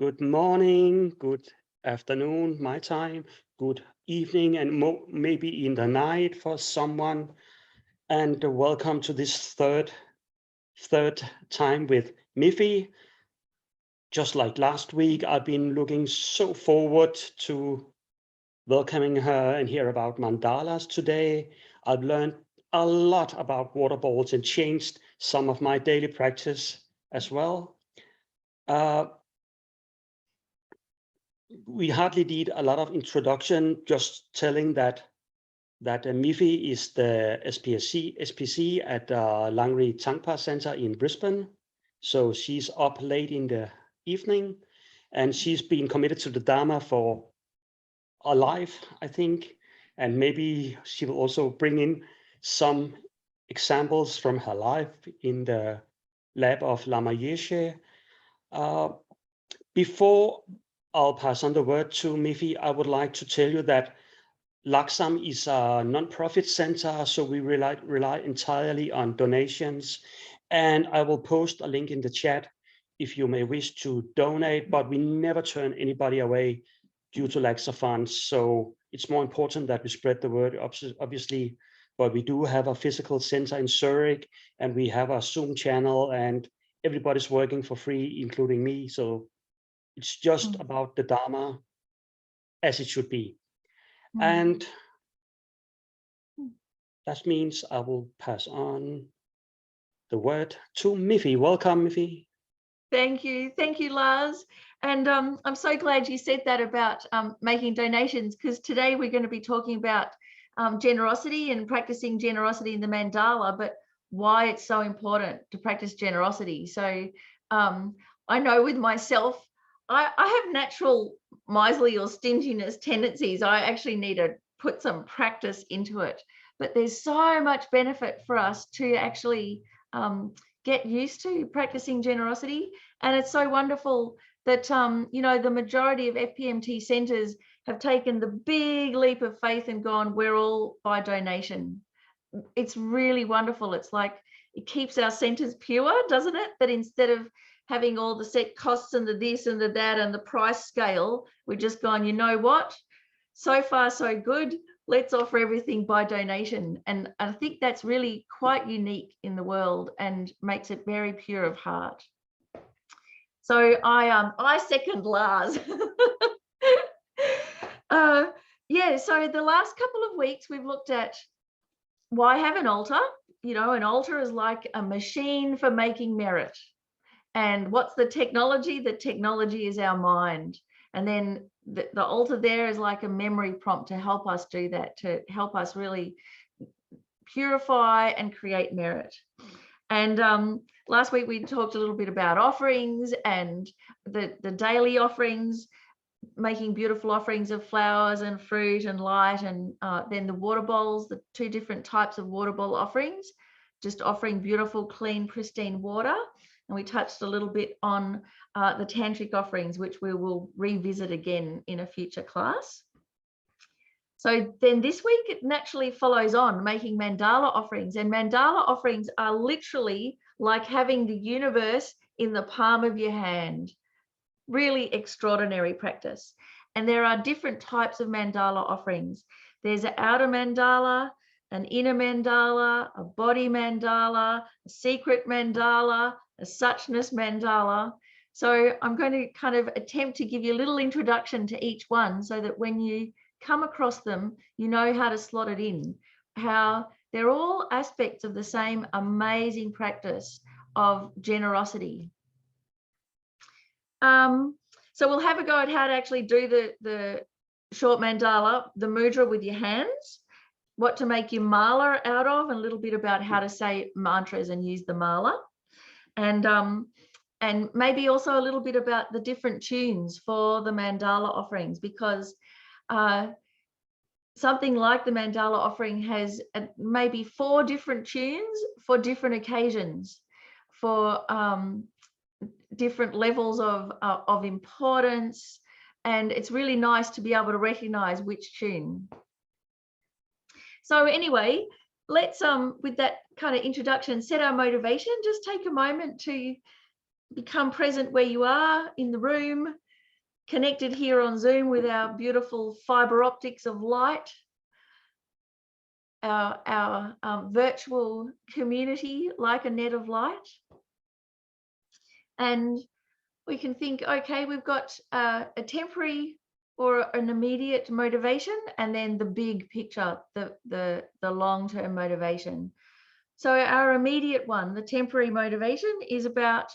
Good morning, good afternoon, my time, good evening, and maybe in the night for someone. And welcome to this third time with Miffy. Just like last week, I've been looking so forward to welcoming her and hear about mandalas today. I've learned a lot about water balls and changed some of my daily practice as well. We hardly did a lot of introduction, just telling that Miffy is the SPC at Langri Tangpa Center in Brisbane. So she's up late in the evening, and she's been committed to the Dharma for a life, I think. And maybe she will also bring in some examples from her life in the lab of Lama Yeshe. Before I'll pass on the word to Miffy, I would like to tell you that Laksam is a non-profit center, so we rely entirely on donations. And I will post a link in the chat if you may wish to donate, but we never turn anybody away due to lack of funds. So it's more important that we spread the word, obviously, but we do have a physical center in Zurich, and we have a Zoom channel, and everybody's working for free, including me. So it's just about the Dharma as it should be. And that means I will pass on the word to Miffy. Welcome, Miffy. Thank you, Lars. And I'm so glad you said that about making donations, because today we're going to be talking about generosity and practicing generosity in the mandala, but why it's so important to practice generosity. So I know with myself, I have natural miserly or stinginess tendencies. I actually need to put some practice into it, but there's so much benefit for us to actually get used to practicing generosity. And it's so wonderful that the majority of FPMT centers have taken the big leap of faith and gone, we're all by donation. It's really wonderful. It's like it keeps our centers pure, doesn't it? That instead of having all the set costs and the this and the that and the price scale, we're just gone, you know what? So far, so good. Let's offer everything by donation. And I think that's really quite unique in the world and makes it very pure of heart. So I second Lars. Yeah, so the last couple of weeks we've looked at why have an altar. An altar is like a machine for making merit. And what's the technology? The technology is our mind. And then the altar there is like a memory prompt to help us do that, to help us really purify and create merit. And last week we talked a little bit about offerings and the daily offerings, making beautiful offerings of flowers and fruit and light, and then the water bowls, the two different types of water bowl offerings, just offering beautiful, clean, pristine water. And we touched a little bit on the tantric offerings, which we will revisit again in a future class. So then this week it naturally follows on making mandala offerings, and mandala offerings are literally like having the universe in the palm of your hand. Really extraordinary practice. And there are different types of mandala offerings. There's an outer mandala, an inner mandala, a body mandala, a secret mandala, a suchness mandala. So I'm going to kind of attempt to give you a little introduction to each one so that when you come across them, you know how to slot it in, how they're all aspects of the same amazing practice of generosity. So we'll have a go at how to actually do the short mandala, the mudra with your hands, what to make your mala out of, and a little bit about how to say mantras and use the mala. And maybe also a little bit about the different tunes for the mandala offerings, because something like the mandala offering has maybe 4 different tunes for different occasions, for different levels of importance, and it's really nice to be able to recognize which tune. So anyway, let's with that kind of introduction set our motivation. Just take a moment to become present where you are in the room, connected here on Zoom with our beautiful fiber optics of light, our virtual community like a net of light. And we can think, okay, we've got a temporary or an immediate motivation, and then the big picture, the long-term motivation. So our immediate one, the temporary motivation, is about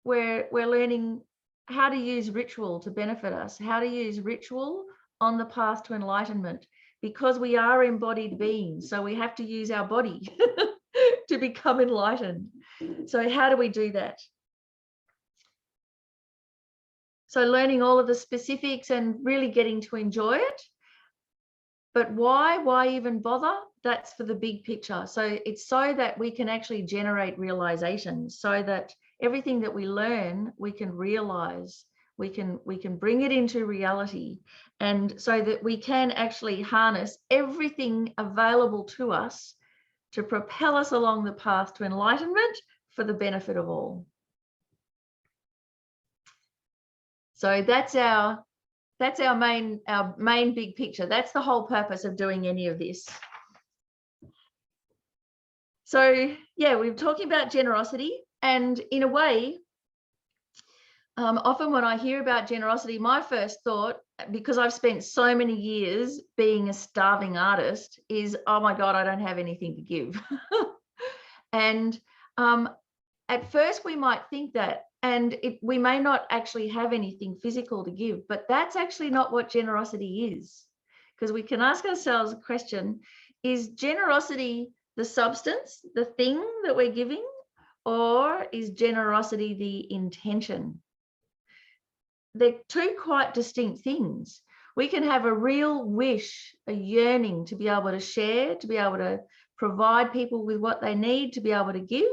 where we're learning how to use ritual to benefit us, how to use ritual on the path to enlightenment, because we are embodied beings. So we have to use our body to become enlightened. So how do we do that? So learning all of the specifics and really getting to enjoy it. But why even bother? That's for the big picture. So it's so that we can actually generate realizations, so that everything that we learn, we can realize, we can bring it into reality, and so that we can actually harness everything available to us to propel us along the path to enlightenment for the benefit of all. So that's our main big picture. That's the whole purpose of doing any of this. So yeah, we're talking about generosity, and in a way, often when I hear about generosity, my first thought, because I've spent so many years being a starving artist, is, oh my God, I don't have anything to give. And at first we might think that, and we may not actually have anything physical to give, but that's actually not what generosity is. Because we can ask ourselves a question, is generosity the substance, the thing that we're giving, or is generosity the intention? They're two quite distinct things. We can have a real wish, a yearning to be able to share, to be able to provide people with what they need, to be able to give.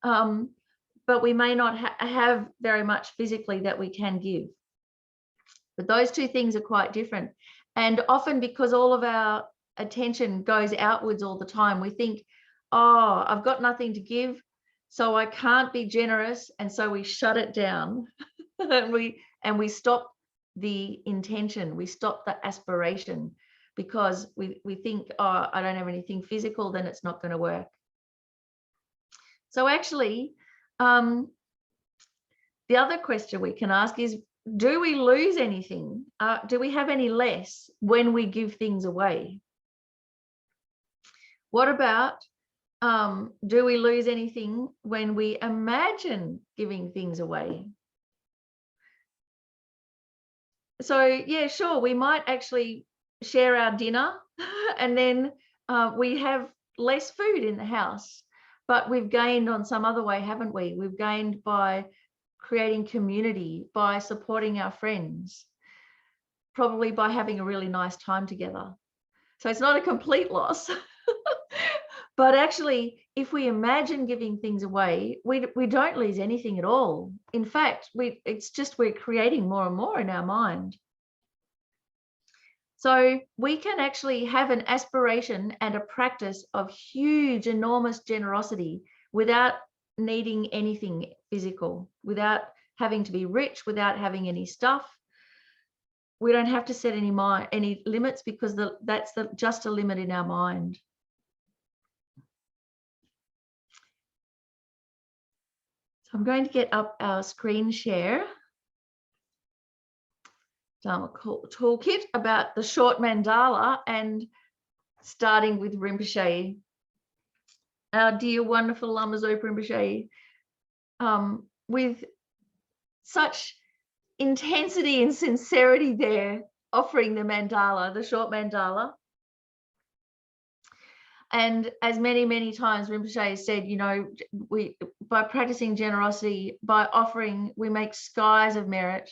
But we may not have very much physically that we can give. But those two things are quite different. And often, because all of our attention goes outwards all the time, we think, oh, I've got nothing to give, so I can't be generous. And so we shut it down and we stop the intention, we stop the aspiration, because we think, oh, I don't have anything physical, then it's not going to work. So actually, the other question we can ask is, do we lose anything? Do we have any less when we give things away? What about, do we lose anything when we imagine giving things away? So yeah, sure, we might actually share our dinner and then we have less food in the house, but we've gained on some other way, haven't we? We've gained by creating community, by supporting our friends, probably by having a really nice time together. So it's not a complete loss. But actually, if we imagine giving things away, we don't lose anything at all. In fact, it's just we're creating more and more in our mind. So we can actually have an aspiration and a practice of huge, enormous generosity without needing anything physical, without having to be rich, without having any stuff. We don't have to set any limits, because that's just a limit in our mind. So I'm going to get up our screen share. Dharma Toolkit about the short mandala, and starting with Rinpoche, our dear, wonderful Lama Zopa Rinpoche, with such intensity and sincerity there, offering the mandala, the short mandala. And as many times Rinpoche has said, you know, by practicing generosity, by offering, we make skies of merit.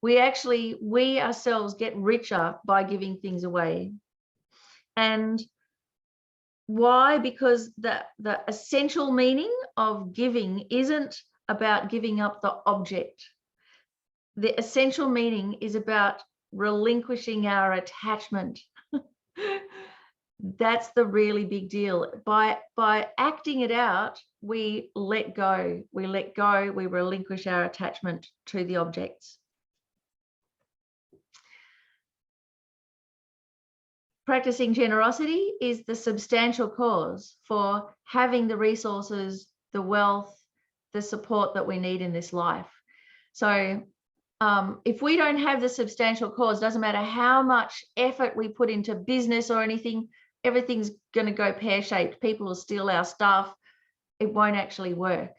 We ourselves get richer by giving things away. And why? Because the essential meaning of giving isn't about giving up the object. The essential meaning is about relinquishing our attachment. That's the really big deal. By acting it out, we let go, we relinquish our attachment to the objects. practicing generosity is the substantial cause for having the resources, the wealth, the support that we need in this life. So if we don't have the substantial cause, doesn't matter how much effort we put into business or anything, everything's going to go pear-shaped. People will steal our stuff. It won't actually work.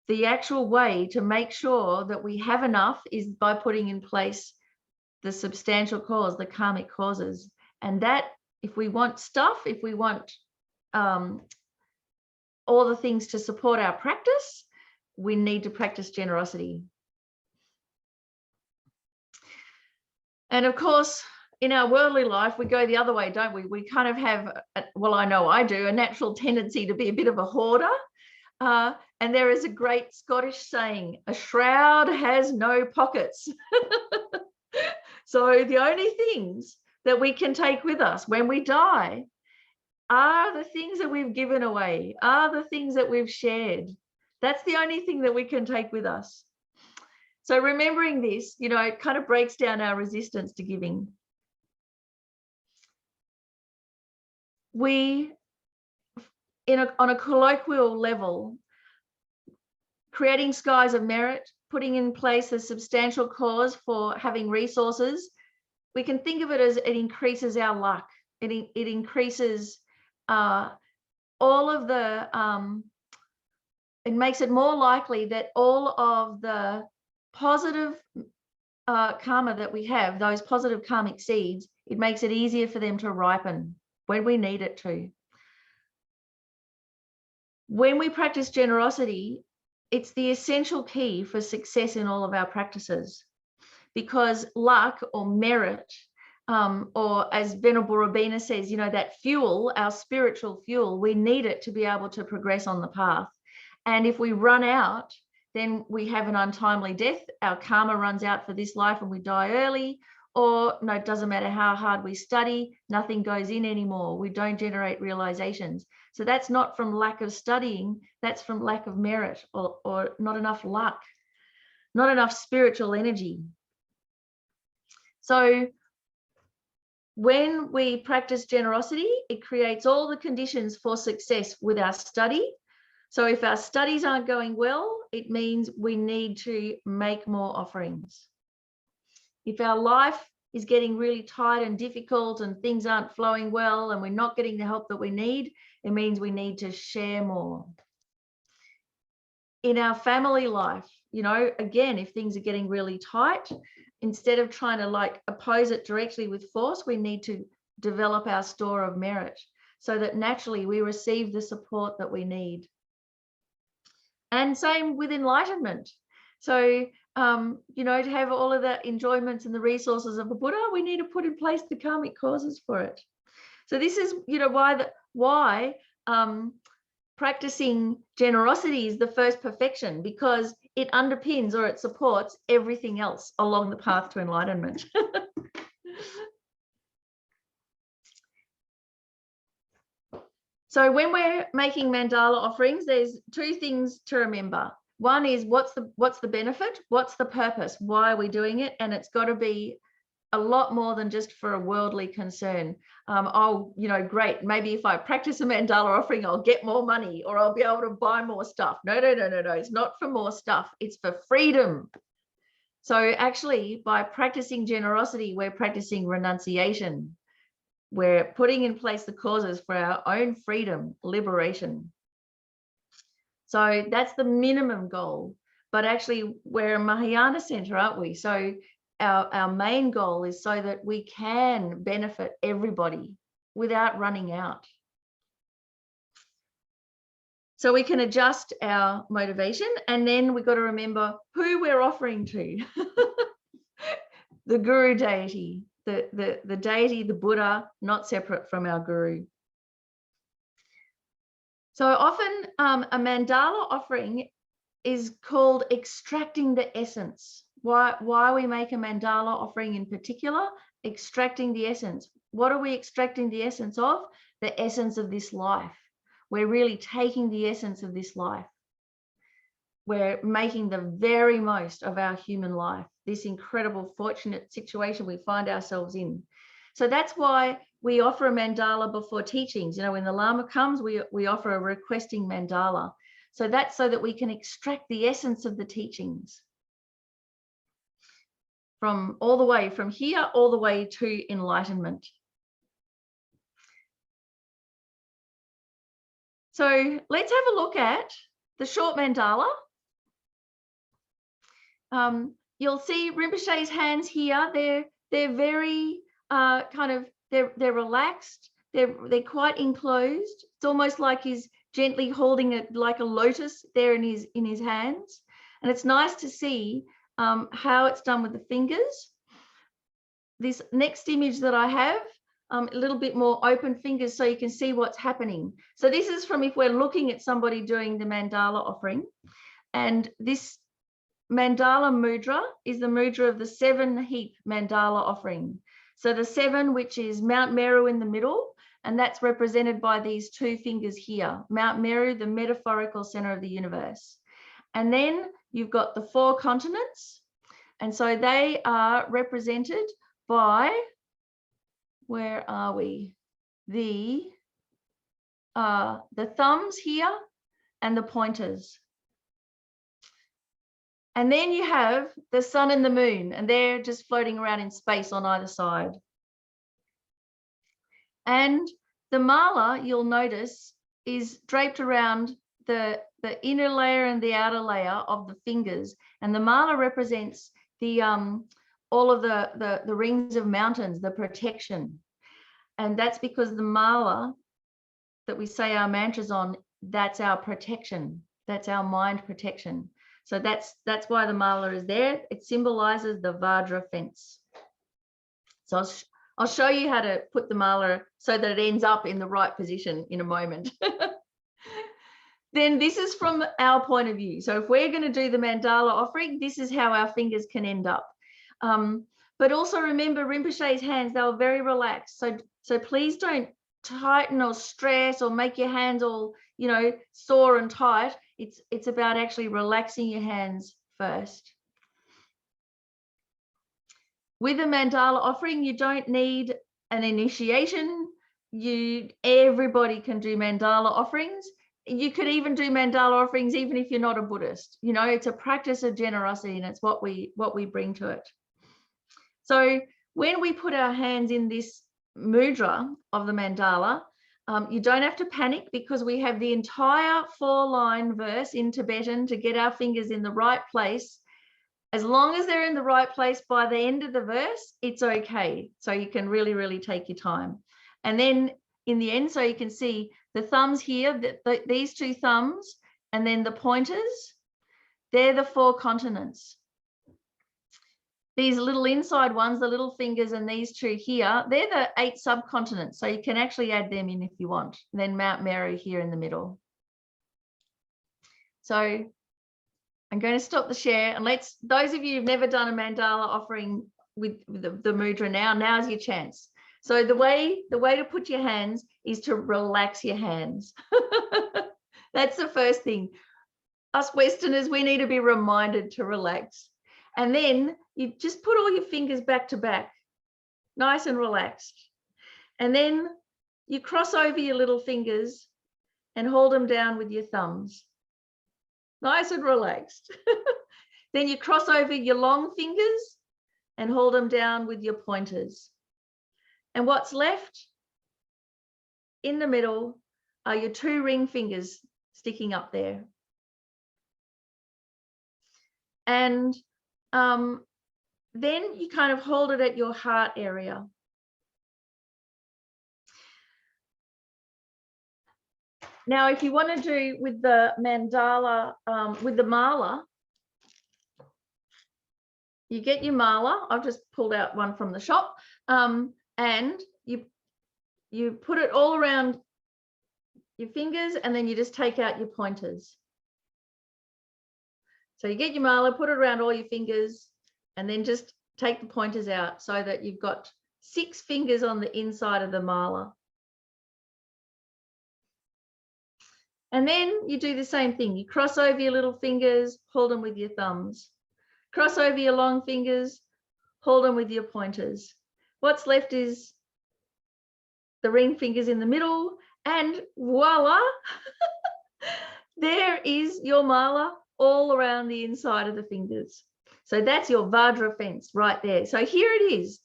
The actual way to make sure that we have enough is by putting in place the substantial cause, the karmic causes. And that, if we want stuff, if we want all the things to support our practice, we need to practice generosity. And of course, in our worldly life, we go the other way, don't we? We kind of have, well, I know I do, a natural tendency to be a bit of a hoarder. And there is a great Scottish saying, a shroud has no pockets. So the only things that we can take with us when we die are the things that we've given away, are the things that we've shared. That's the only thing that we can take with us. So remembering this, you know, it kind of breaks down our resistance to giving. We, on a colloquial level, creating skies of merit, putting in place a substantial cause for having resources, we can think of it as it increases our luck. It increases all of the, it makes it more likely that all of the positive karma that we have, those positive karmic seeds, it makes it easier for them to ripen when we need it to. When we practice generosity, it's the essential key for success in all of our practices, because luck or merit, or as Venerable Robina says, you know, that fuel, our spiritual fuel, we need it to be able to progress on the path. And if we run out, then we have an untimely death. Our karma runs out for this life and we die early. Or no, it doesn't matter how hard we study, nothing goes in anymore. We don't generate realizations. So that's not from lack of studying, that's from lack of merit or not enough luck, not enough spiritual energy. So when we practice generosity, it creates all the conditions for success with our study. So if our studies aren't going well, it means we need to make more offerings. If our life is getting really tight and difficult and things aren't flowing well and we're not getting the help that we need, it means we need to share more. In our family life, you know, again, if things are getting really tight, instead of trying to like oppose it directly with force, we need to develop our store of merit so that naturally we receive the support that we need. And same with enlightenment. So, you know, to have all of the enjoyments and the resources of a Buddha, we need to put in place the karmic causes for it. So this is, you know, why practicing generosity is the first perfection, because it underpins or it supports everything else along the path to enlightenment. So when we're making mandala offerings, there's two things to remember. One is what's the benefit? What's the purpose? Why are we doing it? And it's got to be a lot more than just for a worldly concern. Oh, you know, great. Maybe if I practice a mandala offering, I'll get more money or I'll be able to buy more stuff. No. It's not for more stuff. It's for freedom. So actually, by practicing generosity, we're practicing renunciation. We're putting in place the causes for our own freedom, liberation. So that's the minimum goal. But actually, we're a Mahayana center, aren't we? So our main goal is so that we can benefit everybody without running out. So we can adjust our motivation, and then we've got to remember who we're offering to. The guru deity, the deity, the Buddha, not separate from our guru. So often a mandala offering is called extracting the essence. Why we make a mandala offering in particular? Extracting the essence. What are we extracting the essence of? The essence of this life. We're really taking the essence of this life. We're making the very most of our human life, this incredible, fortunate situation we find ourselves in. So that's why we offer a mandala before teachings. You know, when the Lama comes, we offer a requesting mandala. So that's so that we can extract the essence of the teachings from all the way from here all the way to enlightenment. So let's have a look at the short mandala. You'll see Rinpoche's hands here. They're very they're relaxed. They're quite enclosed. It's almost like he's gently holding it like a lotus there in his hands. And it's nice to see how it's done with the fingers. This next image that I have, a little bit more open fingers so you can see what's happening. So this is from if we're looking at somebody doing the mandala offering. And this Mandala Mudra is the mudra of the 7-heap mandala offering. So the 7, which is Mount Meru in the middle, and that's represented by these 2 fingers here. Mount Meru, the metaphorical center of the universe. And then you've got the 4 continents. And so they are represented by, where are we? The thumbs here and the pointers. And then you have the sun and the moon, and they're just floating around in space on either side. And the mala, you'll notice, is draped around the inner layer and the outer layer of the fingers. And the mala represents the all of the rings of mountains, the protection. And that's because the mala that we say our mantras on, that's our protection. That's our mind protection. So that's why the mala is there. It symbolizes the Vajra fence. So I'll show you how to put the mala so that it ends up in the right position in a moment. Then this is from our point of view. So if we're going to do the mandala offering, this is how our fingers can end up. But also remember Rinpoche's hands, they were very relaxed. So please don't tighten or stress or make your hands all, you know, sore and tight. It's about actually relaxing your hands first. With a mandala offering, you don't need an initiation. Everybody can do mandala offerings. You could even do mandala offerings even if you're not a Buddhist. You know, it's a practice of generosity, and it's what we bring to it. So when we put our hands in this mudra of the mandala, you don't have to panic because we have the entire 4-line verse in Tibetan to get our fingers in the right place. As long as they're in the right place by the end of the verse, it's okay. So you can really, really take your time. And then in the end, so you can see the thumbs here, these 2 thumbs, and then the pointers, they're the 4 continents. These little inside ones, the little fingers, and these 2 here, they're the 8 subcontinents. So you can actually add them in if you want. And then Mount Meru here in the middle. So I'm going to stop the share, and those of you who've never done a mandala offering with the mudra, now's your chance. So the way to put your hands is to relax your hands. That's the first thing. Us Westerners, we need to be reminded to relax. And then you just put all your fingers back to back, nice and relaxed. And then you cross over your little fingers and hold them down with your thumbs, nice and relaxed. Then you cross over your long fingers and hold them down with your pointers. And what's left in the middle are your 2 ring fingers sticking up there. And then you kind of hold it at your heart area. Now, if you want to do with the mandala, with the mala, you get your mala. I've just pulled out one from the shop, and you put it all around your fingers, and then you just take out your pointers. So you get your mala, put it around all your fingers, and then just take the pointers out so that you've got 6 fingers on the inside of the mala. And then you do the same thing. You cross over your little fingers, hold them with your thumbs. Cross over your long fingers, hold them with your pointers. What's left is the ring fingers in the middle, and voila, there is your mala all around the inside of the fingers. So that's your Vajra fence right there. So here it is.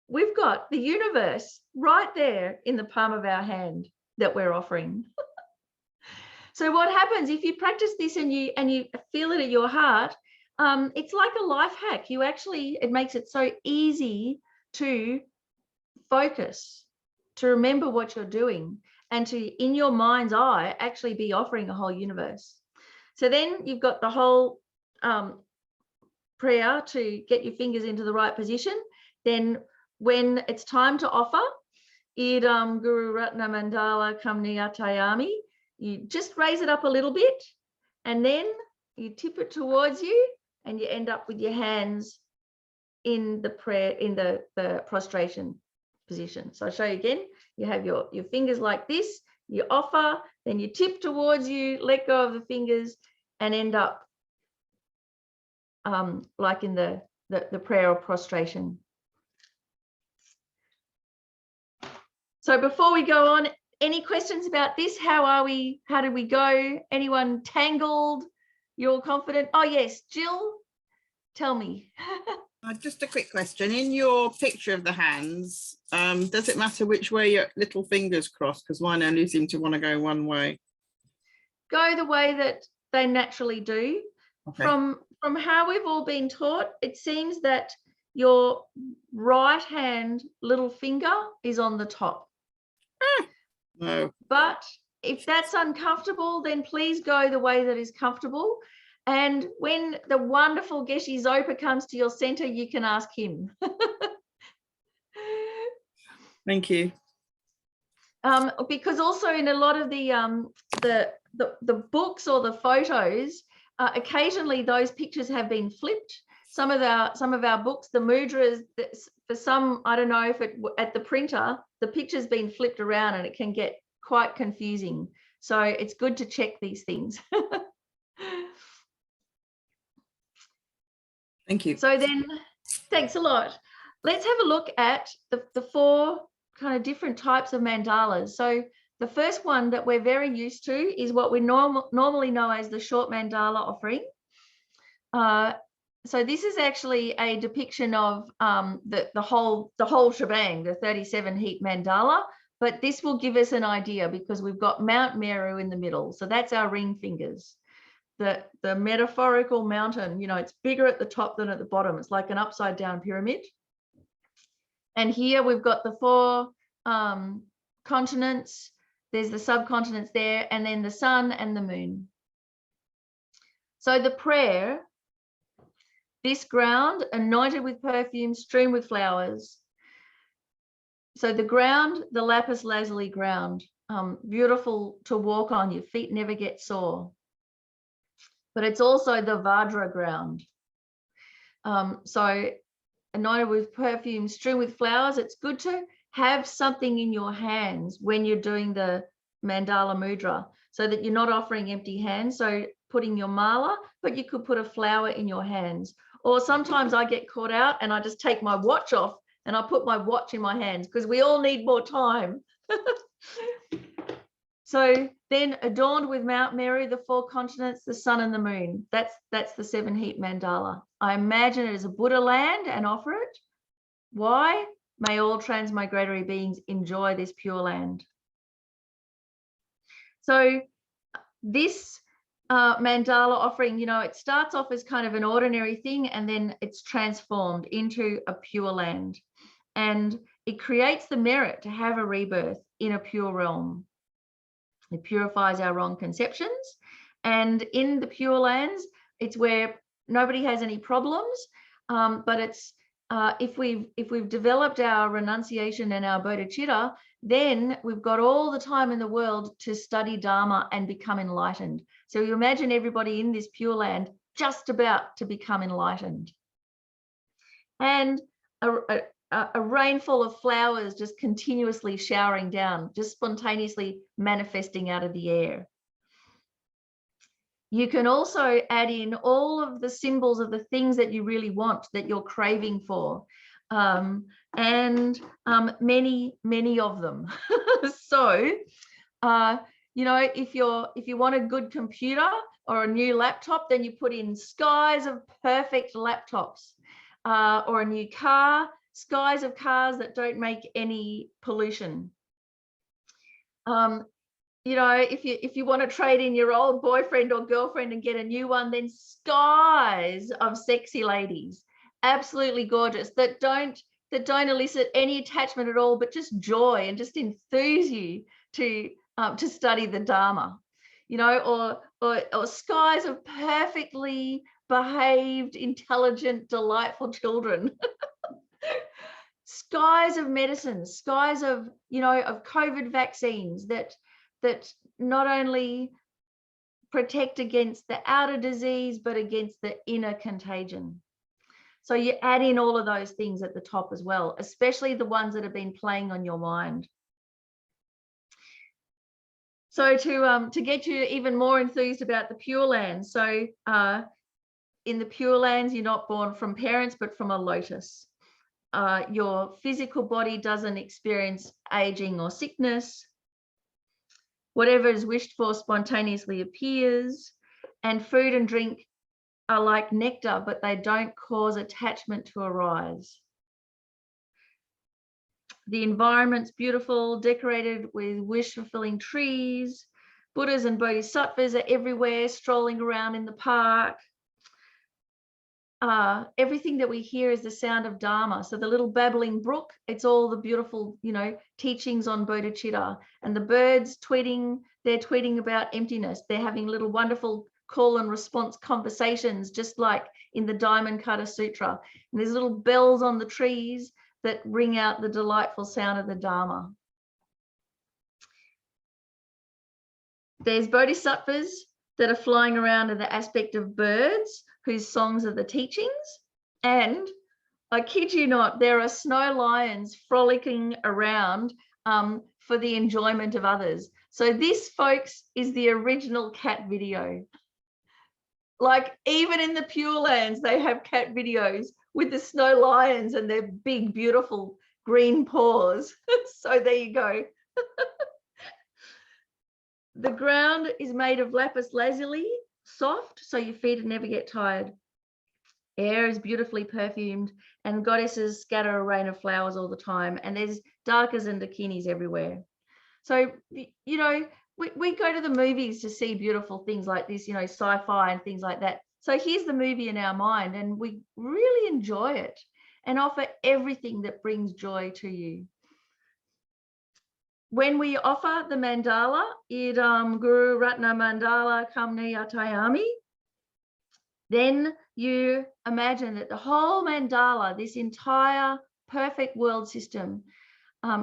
We've got the universe right there in the palm of our hand that we're offering. So what happens if you practice this and you feel it at your heart, it's like a life hack. It makes it so easy to focus, to remember what you're doing, and to, in your mind's eye, actually be offering a whole universe. So then you've got the whole prayer to get your fingers into the right position. Then when it's time to offer, Idam Guru Ratna Mandala Kamniyatayami, you just raise it up a little bit, and then you tip it towards you, and you end up with your hands in the prayer, in the prostration position. So I'll show you again. You have your fingers like this, you offer, then you tip towards you, let go of the fingers, and end up like in the prayer or prostration. So before we go on, any questions about this? How are we? How did we go? Anyone tangled? You're confident? Oh yes, Jill, tell me. Just a quick question. In your picture of the hands, does it matter which way your little fingers cross? Because mine only seem to want to go one way. Go the way that they naturally do. Okay. From how we've all been taught, it seems that your right hand little finger is on the top. No. But if that's uncomfortable, then please go the way that is comfortable. And when the wonderful Geshe Zopa comes to your center, you can ask him. Thank you. Because also in a lot of the books or the photos, occasionally those pictures have been flipped. Some of our books, the mudras, for some, I don't know if at the printer, the picture's been flipped around and it can get quite confusing. So it's good to check these things. Thank you. So then, thanks a lot. Let's have a look at the four kind of different types of mandalas. So the first one that we're very used to is what we normally know as the short mandala offering. So this is actually a depiction of the whole shebang, the 37 heat mandala, but this will give us an idea because we've got Mount Meru in the middle. So that's our ring fingers. The metaphorical mountain, you know, it's bigger at the top than at the bottom. It's like an upside down pyramid. And here we've got the four continents. There's the subcontinents there, and then the sun and the moon. So the prayer, this ground anointed with perfume, strewn with flowers. So the ground, the lapis lazuli ground, beautiful to walk on. Your feet never get sore. But it's also the Vajra ground. So anointed with perfume, strewn with flowers. It's good to have something in your hands when you're doing the Mandala Mudra so that you're not offering empty hands. So putting your mala, but you could put a flower in your hands. Or sometimes I get caught out and I just take my watch off and I put my watch in my hands because we all need more time. So then adorned with Mount Meru, the four continents, the sun and the moon. That's the 7 heat mandala. I imagine it as a Buddha land and offer it. Why? May all transmigratory beings enjoy this pure land. So this mandala offering, you know, it starts off as kind of an ordinary thing and then it's transformed into a pure land. And it creates the merit to have a rebirth in a pure realm. It purifies our wrong conceptions. And in the Pure Lands, it's where nobody has any problems. But it's if we've developed our renunciation and our bodhicitta, then we've got all the time in the world to study Dharma and become enlightened. So you imagine everybody in this Pure Land just about to become enlightened. And a rainfall of flowers just continuously showering down, just spontaneously manifesting out of the air. You can also add in all of the symbols of the things that you really want, that you're craving for. and many of them. So, you know, if you want a good computer or a new laptop, then you put in skies of perfect laptops, or a new car, skies of cars that don't make any pollution. You know, if you want to trade in your old boyfriend or girlfriend and get a new one, then skies of sexy ladies, absolutely gorgeous, that don't elicit any attachment at all, but just joy and just enthuse you to study the Dharma. You know, or skies of perfectly behaved, intelligent, delightful children. Skies of medicines, skies of, you know, of COVID vaccines that not only protect against the outer disease, but against the inner contagion. So you add in all of those things at the top as well, especially the ones that have been playing on your mind. So to get you even more enthused about the Pure Land. So in the Pure Lands, you're not born from parents, but from a lotus. Your physical body doesn't experience aging or sickness. Whatever is wished for spontaneously appears, and food and drink are like nectar, but they don't cause attachment to arise. The environment's beautiful, decorated with wish-fulfilling trees. Buddhas and bodhisattvas are everywhere, strolling around in the park. Everything that we hear is the sound of Dharma. So the little babbling brook, it's all the beautiful, you know, teachings on bodhicitta. And the birds tweeting, they're tweeting about emptiness. They're having little wonderful call and response conversations, just like in the Diamond Cutter Sutra. And there's little bells on the trees that ring out the delightful sound of the Dharma. There's bodhisattvas that are flying around in the aspect of birds, whose songs are the teachings. And I kid you not, there are snow lions frolicking around for the enjoyment of others. So this, folks, is the original cat video. Like, even in the Pure Lands, they have cat videos with the snow lions and their big, beautiful green paws. So there you go. The ground is made of lapis lazuli, soft, so your feet never get tired. Air is beautifully perfumed, and goddesses scatter a rain of flowers all the time, and there's darkas and dakinis everywhere. So, you know, we go to the movies to see beautiful things like this, you know, sci-fi and things like that. So here's the movie in our mind, and we really enjoy it and offer everything that brings joy to you. When we offer the mandala, idam guru ratna mandala kamni atayami, then you imagine that the whole mandala, this entire perfect world system,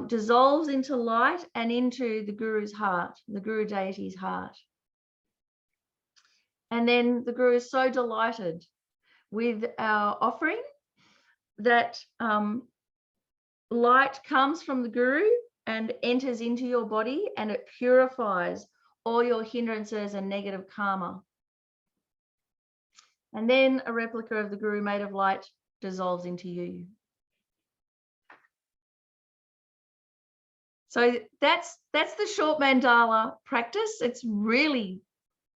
dissolves into light and into the guru's heart, the guru deity's heart. And then the guru is so delighted with our offering that light comes from the guru and enters into your body, and it purifies all your hindrances and negative karma. And then a replica of the guru made of light dissolves into you. So that's the short mandala practice. It's really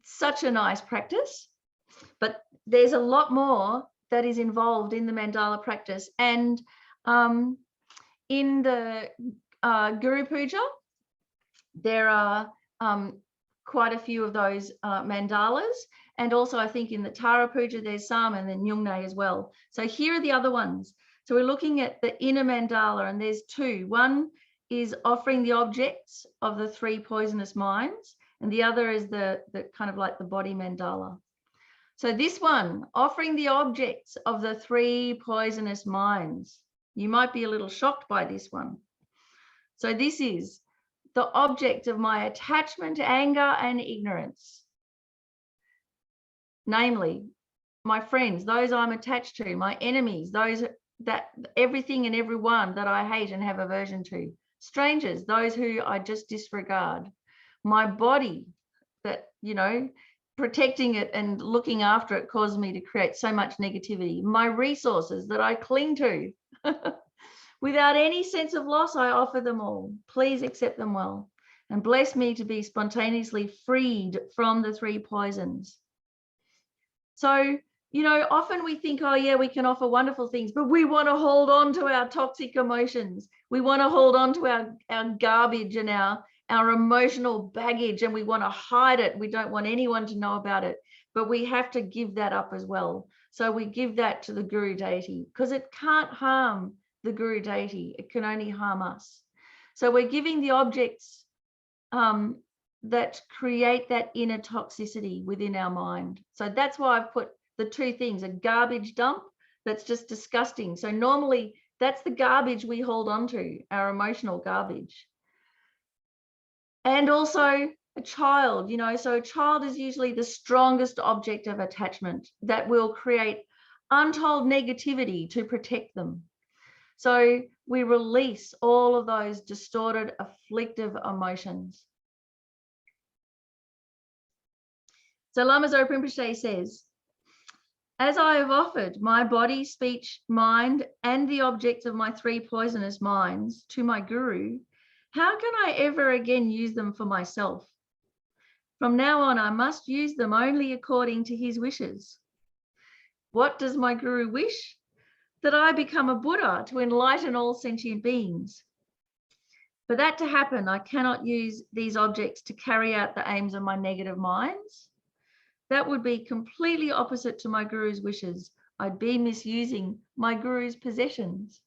such a nice practice, but there's a lot more that is involved in the mandala practice. And in the Guru Puja, there are quite a few of those mandalas, and also I think in the Tara Puja there's some, and then Nyungne as well. So here are the other ones. So we're looking at the inner mandala, and there's two. One is offering the objects of the three poisonous minds, and the other is the kind of like the body mandala. So this one, offering the objects of the three poisonous minds. You might be a little shocked by this one. So this is the object of my attachment, anger, and ignorance. Namely, my friends, those I'm attached to, my enemies, those that everything and everyone that I hate and have aversion to. Strangers, those who I just disregard. My body that, you know, protecting it and looking after it caused me to create so much negativity. My resources that I cling to, without any sense of loss, I offer them all. Please accept them well and bless me to be spontaneously freed from the 3 poisons. So, you know, often we think, oh yeah, we can offer wonderful things, but we want to hold on to our toxic emotions. We want to hold on to our garbage and our emotional baggage, and we want to hide it. We don't want anyone to know about it, but we have to give that up as well. So we give that to the Guru deity because it can't harm the Guru deity. It can only harm us. So we're giving the objects that create that inner toxicity within our mind. So that's why I've put the 2 things, a garbage dump that's just disgusting. So normally that's the garbage we hold on to, our emotional garbage. And also a child, you know, so a child is usually the strongest object of attachment that will create untold negativity to protect them. So we release all of those distorted, afflictive emotions. So Lama Zopa Rinpoche says, as I have offered my body, speech, mind, and the objects of my 3 poisonous minds to my Guru, how can I ever again use them for myself? From now on, I must use them only according to his wishes. What does my Guru wish? That I become a Buddha to enlighten all sentient beings. For that to happen, I cannot use these objects to carry out the aims of my negative minds. That would be completely opposite to my Guru's wishes. I'd be misusing my Guru's possessions.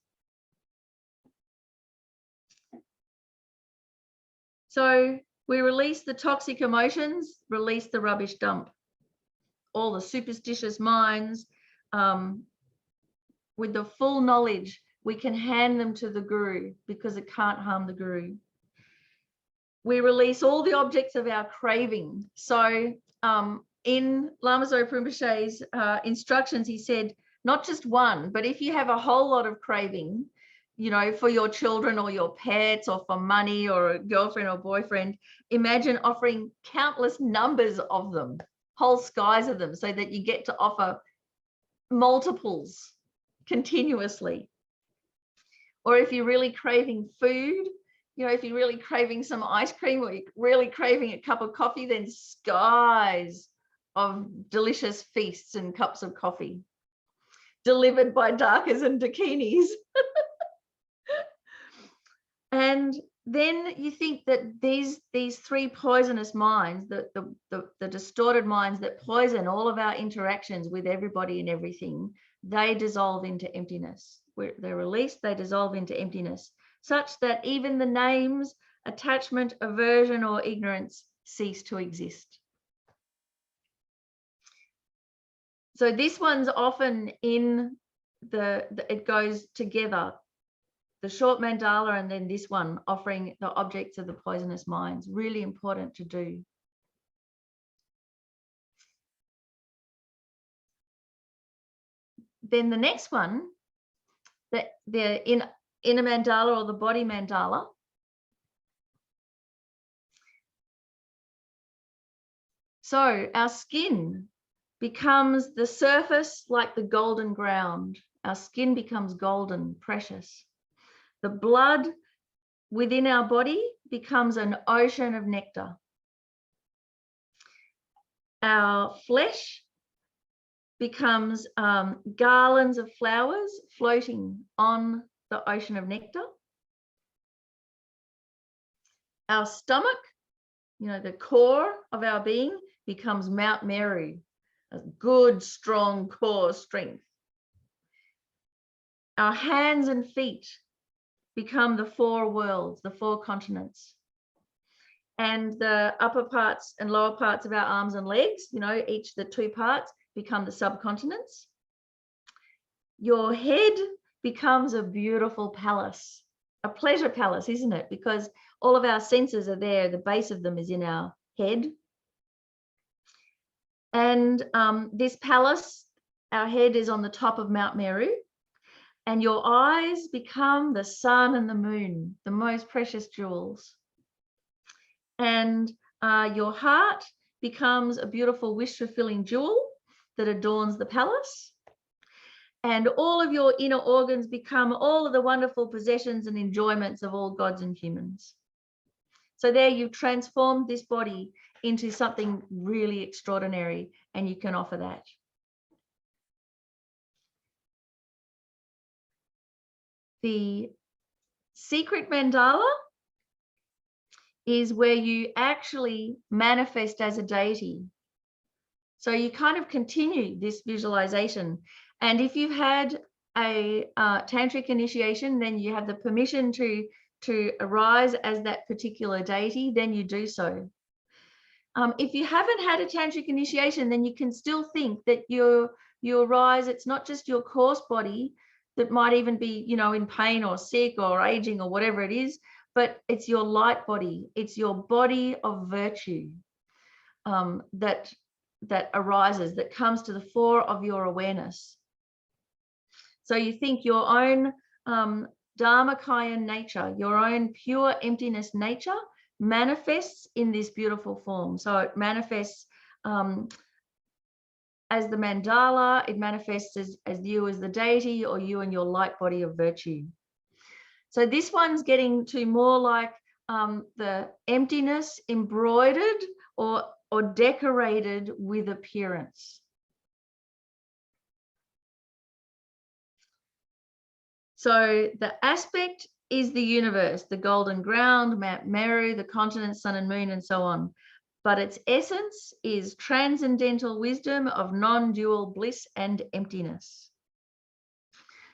So we release the toxic emotions, release the rubbish dump. All the superstitious minds, with the full knowledge, we can hand them to the Guru because it can't harm the Guru. We release all the objects of our craving. So in Lama Zopa Rinpoche's instructions, he said, not just one, but if you have a whole lot of craving, you know, for your children or your pets or for money or a girlfriend or boyfriend, imagine offering countless numbers of them, whole skies of them, so that you get to offer multiples continuously. Or if you're really craving food, you know, if you're really craving some ice cream or you're really craving a cup of coffee, then skies of delicious feasts and cups of coffee delivered by dakas and dakinis. And then you think that these 3 poisonous minds, the distorted minds that poison all of our interactions with everybody and everything, they dissolve into emptiness. They're released, they dissolve into emptiness, such that even the names, attachment, aversion, or ignorance cease to exist. So this one's often in it goes together, the short mandala and then this one, offering the objects of the poisonous minds. Really important to do. Then the next one, the inner mandala or the body mandala. So our skin becomes the surface like the golden ground. Our skin becomes golden, precious. The blood within our body becomes an ocean of nectar. Our flesh becomes garlands of flowers floating on the ocean of nectar. Our stomach, you know, the core of our being, becomes Mount Meru, a good, strong core strength. Our hands and feet become the 4 worlds, the 4 continents. And the upper parts and lower parts of our arms and legs, you know, each the 2 parts become the subcontinents. Your head becomes a beautiful palace, a pleasure palace, isn't it? Because all of our senses are there. The base of them is in our head. And this palace, our head is on the top of Mount Meru. And your eyes become the sun and the moon, the most precious jewels. And your heart becomes a beautiful wish-fulfilling jewel that adorns the palace. And all of your inner organs become all of the wonderful possessions and enjoyments of all gods and humans. So there you've transformed this body into something really extraordinary, and you can offer that. The secret mandala is where you actually manifest as a deity. So you kind of continue this visualization. And if you've had a tantric initiation, then you have the permission to arise as that particular deity, then you do so. If you haven't had a tantric initiation, then you can still think that you arise, it's not just your coarse body that might even be, you know, in pain or sick or aging or whatever it is, but it's your light body. It's your body of virtue that arises, that comes to the fore of your awareness. So you think your own Dharmakaya nature, your own pure emptiness nature manifests in this beautiful form. So it manifests as the mandala, it manifests as you as the deity, or you and your light body of virtue. So this one's getting to more like the emptiness embroidered or decorated with appearance. So the aspect is the universe, the golden ground, Mount Meru, the continents, sun and moon, and so on. But its essence is transcendental wisdom of non-dual bliss and emptiness.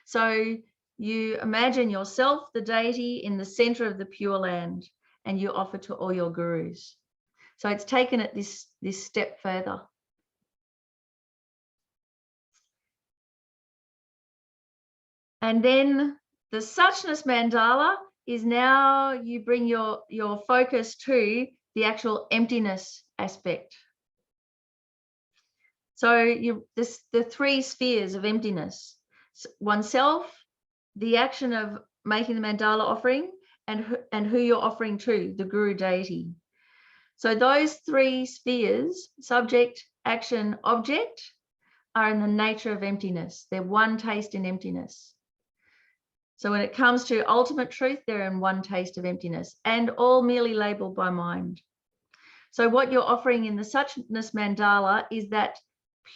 So you imagine yourself, the deity, in the center of the Pure Land, and you offer to all your gurus. So it's taken it this step further. And then the Suchness Mandala is now you bring your focus to the actual emptiness aspect. So the three spheres of emptiness: oneself, the action of making the mandala offering, and who you're offering to, the guru deity. So those three spheres, subject, action, object, are in the nature of emptiness. They're one taste in emptiness. So when it comes to ultimate truth, they're in one taste of emptiness, and all merely labeled by mind. So what you're offering in the Suchness Mandala is that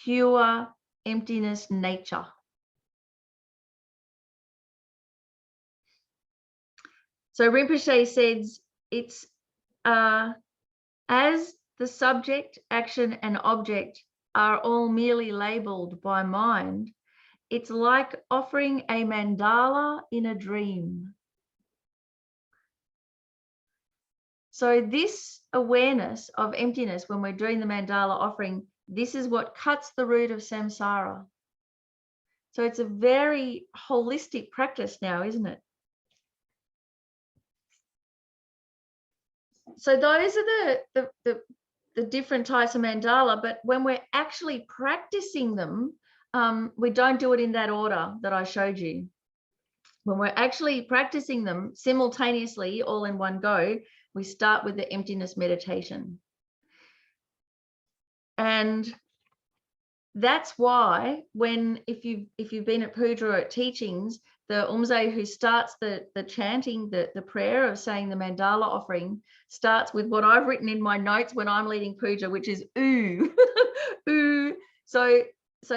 pure emptiness nature. So Rinpoche says it's as the subject, action, and object are all merely labeled by mind, it's like offering a mandala in a dream. So this awareness of emptiness, when we're doing the mandala offering, this is what cuts the root of samsara. So it's a very holistic practice now, isn't it? So those are the different types of mandala, but when we're actually practicing them, we don't do it in that order that I showed you. When we're actually practicing them simultaneously, all in one go, we start with the emptiness meditation. And that's why if you've been at puja or at teachings, the Umze who starts the chanting, the prayer of saying the mandala offering starts with what I've written in my notes when I'm leading puja, which is ooh, ooh. So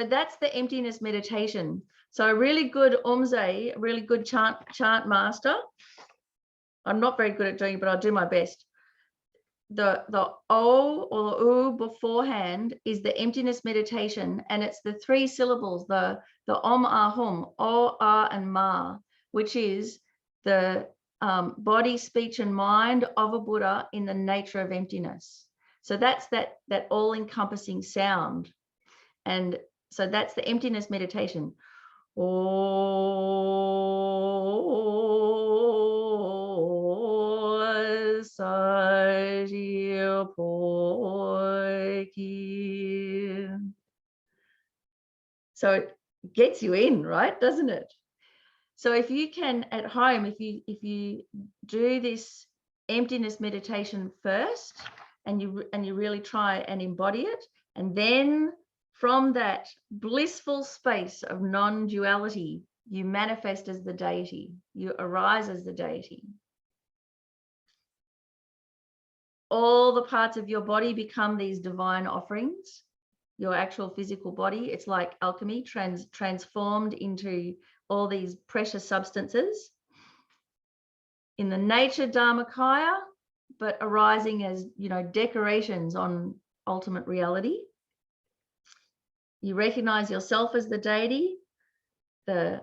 that's the emptiness meditation. So a really good Umze, a really good chant master. I'm not very good at doing it, but I'll do my best. The O or the U beforehand is the emptiness meditation, and it's the three syllables, the Om Ahum, O, Ah, and Ma, which is the body, speech, and mind of a Buddha in the nature of emptiness. So that's that all-encompassing sound. And so that's the emptiness meditation. So it gets you in, right? Doesn't it? So if you can at home, if you do this emptiness meditation first, and you really try and embody it. And then from that blissful space of non-duality, you manifest as the deity, you arise as the deity. All the parts of your body become these divine offerings. Your actual physical body, it's like alchemy, transformed into all these precious substances in the nature Dharmakaya, but arising as, you know, decorations on ultimate reality. You recognize yourself as the deity, the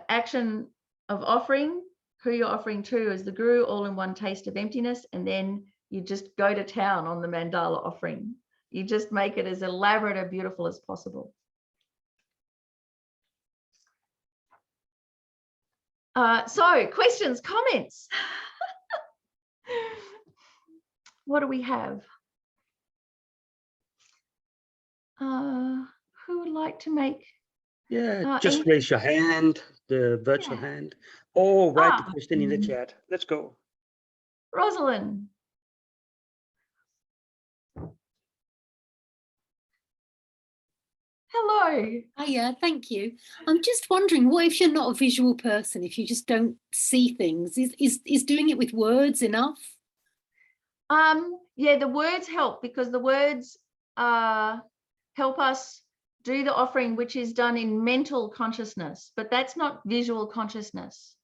action of offering, who you're offering to as the guru, all in one taste of emptiness, and then you just go to town on the mandala offering. You just make it as elaborate and beautiful as possible. So questions, comments? What do we have? Who would like to make? Yeah, just raise your hand, the virtual hand, or write the question in the chat. Let's go. Rosalind. Hello. Hiya, thank you. I'm just wondering, what if you're not a visual person, if you just don't see things? Is doing it with words enough? Yeah, the words help, because the words help us do the offering, which is done in mental consciousness, but that's not visual consciousness.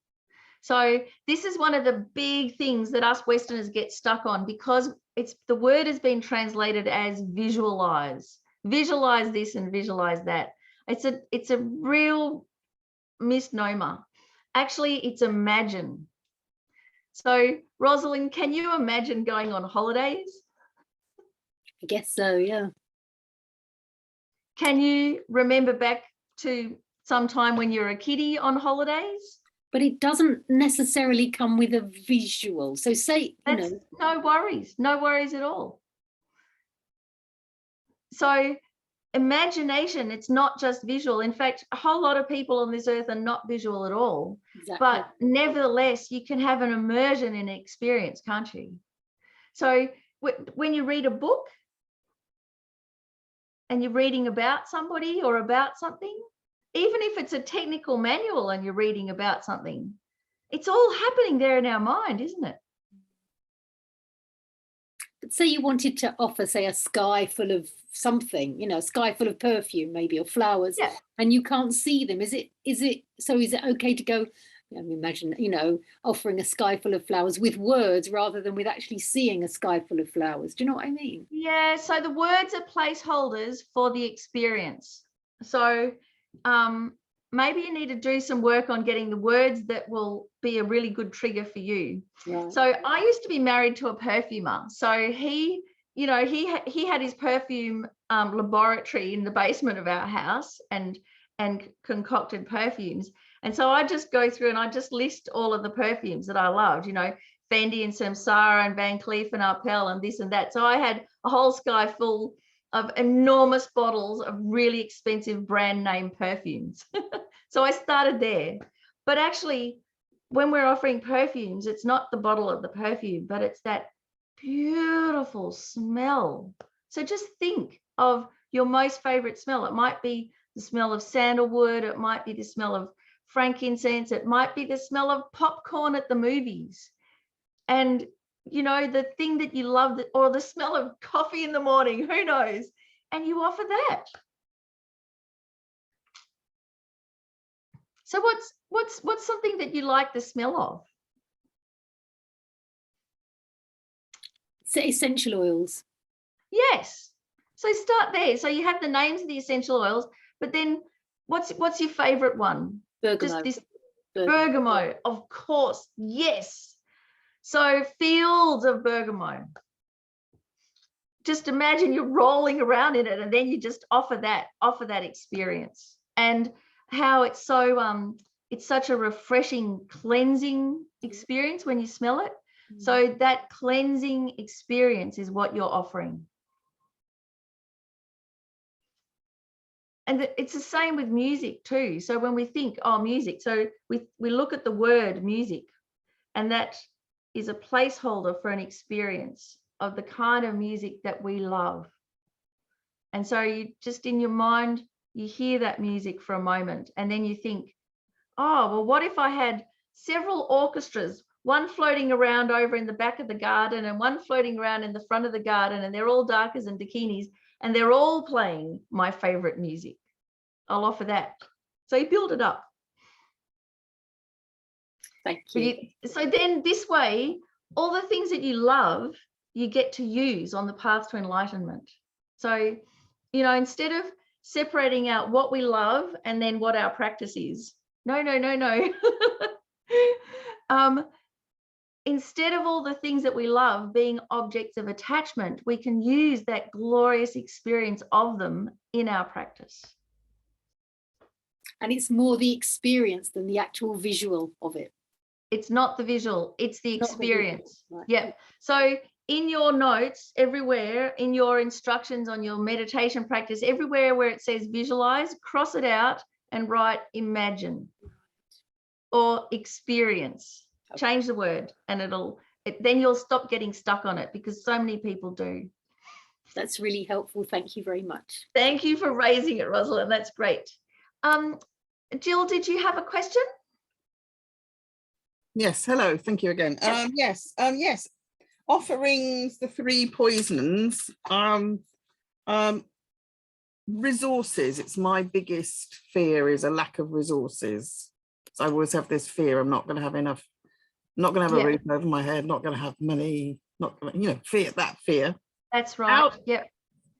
So this is one of the big things that us Westerners get stuck on, because the word has been translated as visualize. Visualize this and visualize that. It's a real misnomer. Actually, it's imagine. So, Rosalind, can you imagine going on holidays? I guess so, yeah. Can you remember back to some time when you were a kiddie on holidays? But it doesn't necessarily come with a visual. So say, you know. No worries at all. So imagination, it's not just visual. In fact, a whole lot of people on this earth are not visual at all. Exactly. But nevertheless, you can have an immersion in experience, can't you? So when you read a book and you're reading about somebody or about something, even if it's a technical manual and you're reading about something, it's all happening there in our mind, isn't it? But say you wanted to offer, say, a sky full of something, you know, a sky full of perfume maybe, or flowers, yeah, and you can't see them. Is it okay to go, imagine, you know, offering a sky full of flowers with words rather than with actually seeing a sky full of flowers? Do you know what I mean? Yeah, so the words are placeholders for the experience. So maybe you need to do some work on getting the words that will be a really good trigger for you. Right. So I used to be married to a perfumer. So he had his perfume laboratory in the basement of our house and concocted perfumes. And so I just go through and I just list all of the perfumes that I loved, you know, Fendi and Samsara and Van Cleef and Arpels and this and that. So I had a whole sky full of enormous bottles of really expensive brand name perfumes. So I started there. But actually, when we're offering perfumes, it's not the bottle of the perfume, but it's that beautiful smell. So just think of your most favorite smell. It might be the smell of sandalwood. It might be the smell of frankincense. It might be the smell of popcorn at the movies. And you know, the thing that you love, or the smell of coffee in the morning, who knows? And you offer that. So what's something that you like the smell of? So essential oils. Yes. So start there. So you have the names of the essential oils, but then what's your favorite one? Bergamot. Just this bergamot, of course. Yes. So fields of bergamot. Just imagine you're rolling around in it, and then you just offer that experience, and how it's so it's such a refreshing, cleansing experience when you smell it. So that cleansing experience is what you're offering. And it's the same with music too. So when we think, oh, music, so we look at the word music, and that is a placeholder for an experience of the kind of music that we love. And so you just in your mind, you hear that music for a moment, and then you think, oh, well, what if I had several orchestras, one floating around over in the back of the garden and one floating around in the front of the garden, and they're all darkers and dakinis, and they're all playing my favorite music. I'll offer that. So you build it up. Thank you. So then this way, all the things that you love, you get to use on the path to enlightenment. So, you know, instead of separating out what we love and then what our practice is, no. Instead of all the things that we love being objects of attachment, we can use that glorious experience of them in our practice. And it's more the experience than the actual visual of it. It's not the visual, it's the experience. Right. Yeah. So in your notes, everywhere, in your instructions on your meditation practice, everywhere where it says visualize, cross it out and write imagine or experience. Okay. Change the word, and then you'll stop getting stuck on it, because so many people do. That's really helpful. Thank you very much. Thank you for raising it, Rosalind. That's great. Jill, did you have a question? Yes, hello, thank you again. Yes, offerings, the 3 poisons, resources. It's my biggest fear, is a lack of resources. So I always have this fear, I'm not going to have enough, not going to have a roof over my head, not going to have money, not going to, you know, fear. That's right. Yep.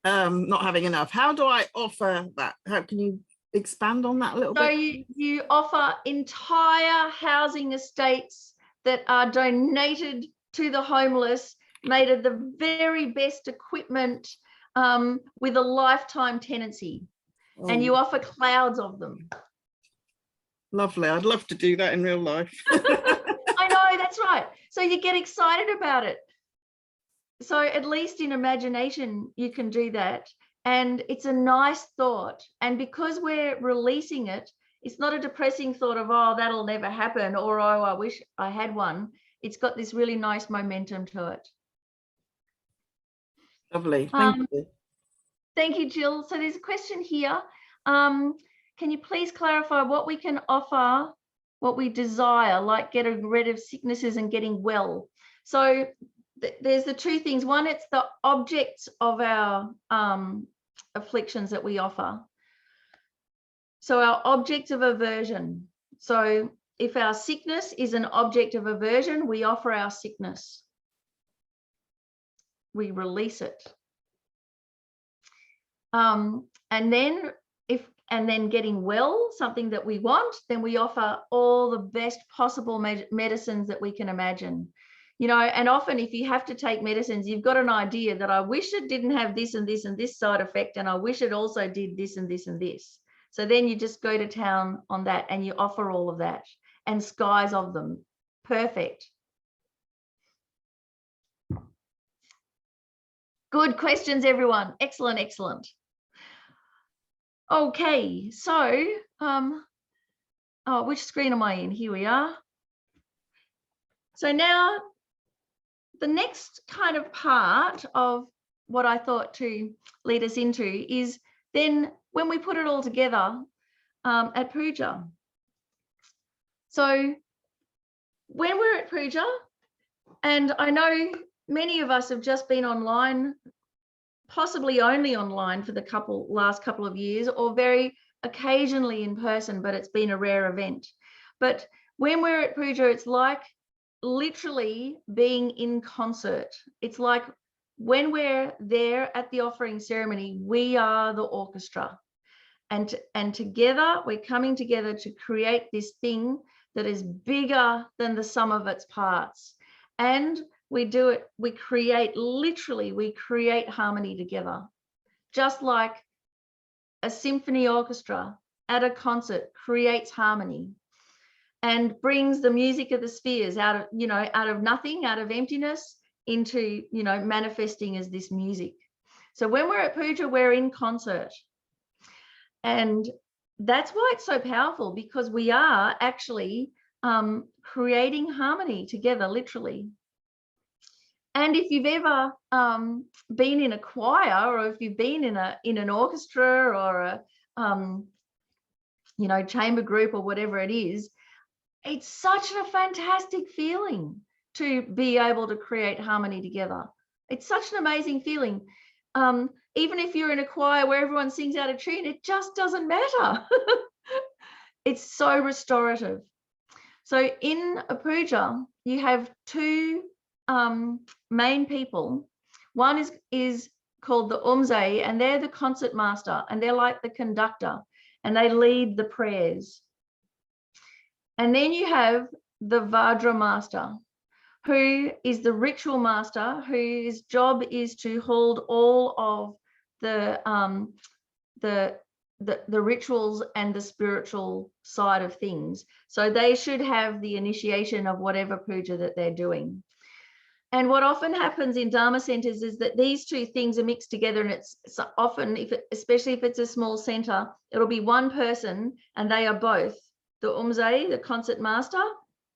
Not having enough. How do I offer that? How can you expand on that a little bit? So you offer entire housing estates that are donated to the homeless, made of the very best equipment, with a lifetime tenancy. Oh, and you offer clouds of them. Lovely. I'd love to do that in real life. I know, that's right. So you get excited about it. So at least in imagination, you can do that. And it's a nice thought. And because we're releasing it, it's not a depressing thought of, oh, that'll never happen, or, oh, I wish I had one. It's got this really nice momentum to it. Lovely. Thank you. Thank you, Jill. So there's a question here. Can you please clarify what we can offer, what we desire, like getting rid of sicknesses and getting well? So there's the 2 things. One, it's the objects of our afflictions that we offer. So our object of aversion. So if our sickness is an object of aversion, we offer our sickness. We release it. And then getting well, something that we want, then we offer all the best possible medicines that we can imagine. You know, and often if you have to take medicines, you've got an idea that I wish it didn't have this and this and this side effect, and I wish it also did this and this and this. So then you just go to town on that and you offer all of that, and skies of them. Perfect. Good questions, everyone. Excellent, excellent. Okay, so which screen am I in? Here we are. So now the next kind of part of what I thought to lead us into is then when we put it all together at puja. So when we're at puja, and I know many of us have just been online, possibly only online for the last couple of years, or very occasionally in person, but it's been a rare event. But when we're at puja, it's like literally being in concert. It's like when we're there at the offering ceremony, we are the orchestra. And together, we're coming together to create this thing that is bigger than the sum of its parts. And we do it, we create harmony together. Just like a symphony orchestra at a concert creates harmony and brings the music of the spheres out of nothing, out of emptiness, into, manifesting as this music. So when we're at puja, we're in concert. And that's why it's so powerful, because we are actually creating harmony together, literally. And if you've ever been in a choir, or if you've been in an orchestra, or a chamber group, or whatever it is, it's such a fantastic feeling to be able to create harmony together. It's such an amazing feeling. Even if you're in a choir where everyone sings out of tune, it just doesn't matter. It's so restorative. So in a puja, you have two main people. One is called the umze, and they're the concert master, and they're like the conductor, and they lead the prayers. And then you have the Vajra master, who is the ritual master, whose job is to hold all of the rituals and the spiritual side of things. So they should have the initiation of whatever puja that they're doing. And what often happens in Dharma centers is that these two things are mixed together, and it's often, especially if it's a small center, it'll be one person and they are both the umze, the concert master,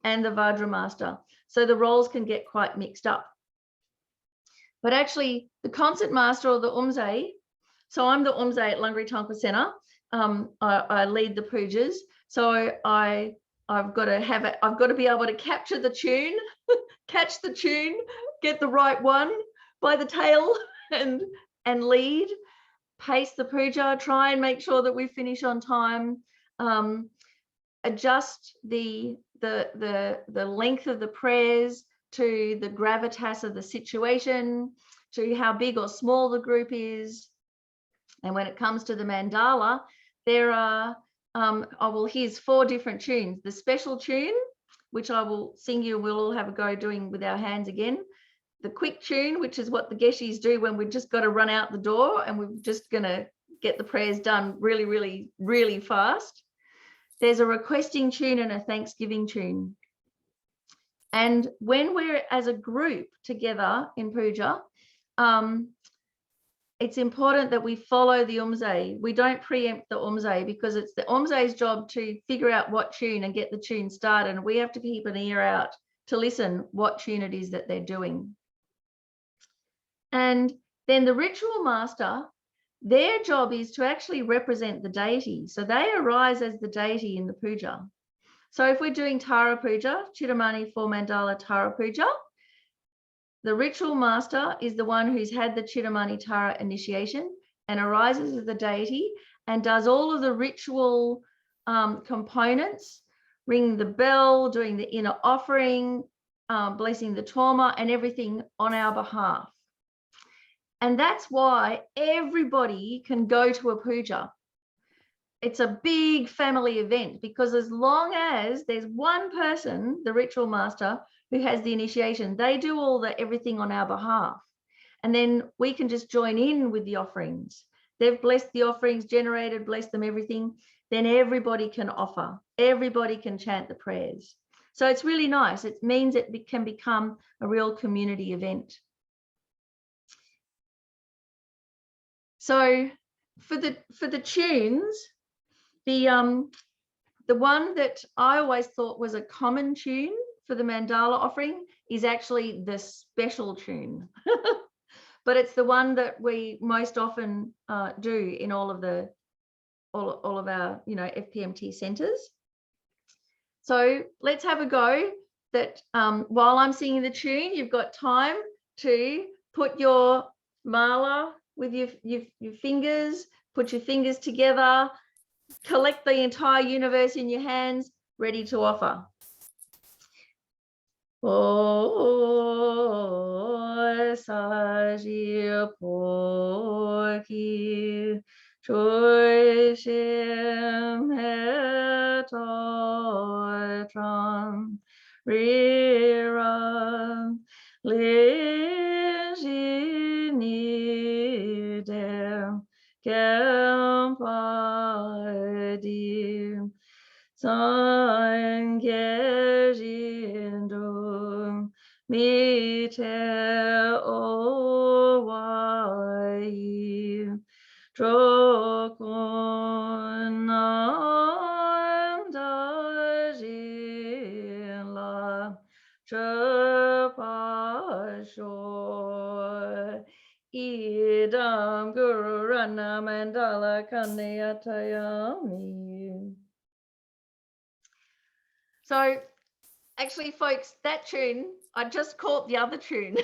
and the Vajra master. So the roles can get quite mixed up. But actually the concert master, or the umze, so I'm the umze at Lungri Tongpa Center. I lead the pujas. So I've got to be able to capture the tune, catch the tune, get the right one by the tail, and lead, pace the puja, try and make sure that we finish on time, adjust the length of the prayers to the gravitas of the situation, to how big or small the group is. And when it comes to the mandala, there are here's 4 different tunes. The special tune, which I will sing you, we'll all have a go doing with our hands again. The quick tune, which is what the geshis do when we've just got to run out the door and we're just going to get the prayers done really, really, really fast. There's a requesting tune and a thanksgiving tune. And when we're as a group together in puja, it's important that we follow the umze. We don't preempt the umze, because it's the umze's job to figure out what tune and get the tune started. And we have to keep an ear out to listen what tune it is that they're doing. And then the ritual master, their job is to actually represent the deity. So they arise as the deity in the puja. So if we're doing Tara Puja, Chittamani 4 Mandala Tara Puja, the ritual master is the one who's had the Chittamani Tara initiation and arises as the deity and does all of the ritual components, ringing the bell, doing the inner offering, blessing the Torma, and everything on our behalf. And that's why everybody can go to a puja. It's a big family event, because as long as there's one person, the ritual master, who has the initiation, they do all the everything on our behalf. And then we can just join in with the offerings. They've blessed the offerings, generated, blessed them, everything. Then everybody can offer. Everybody can chant the prayers. So it's really nice. It means it can become a real community event. So for the tunes, the one that I always thought was a common tune for the mandala offering is actually the special tune. But it's the one that we most often do in all of our FPMT centers. So let's have a go that while I'm singing the tune, you've got time to put your mala with your fingers, put your fingers together, collect the entire universe in your hands, ready to offer. Saji Porki Choishim Hetotram Riram Lijinidem Kempadim Sangejindum Mite Owai Trokunam Dajinla Chapa Sho Idam Guru Rana Mandala Kanayatayami. So actually, folks, that tune, I just caught the other tune.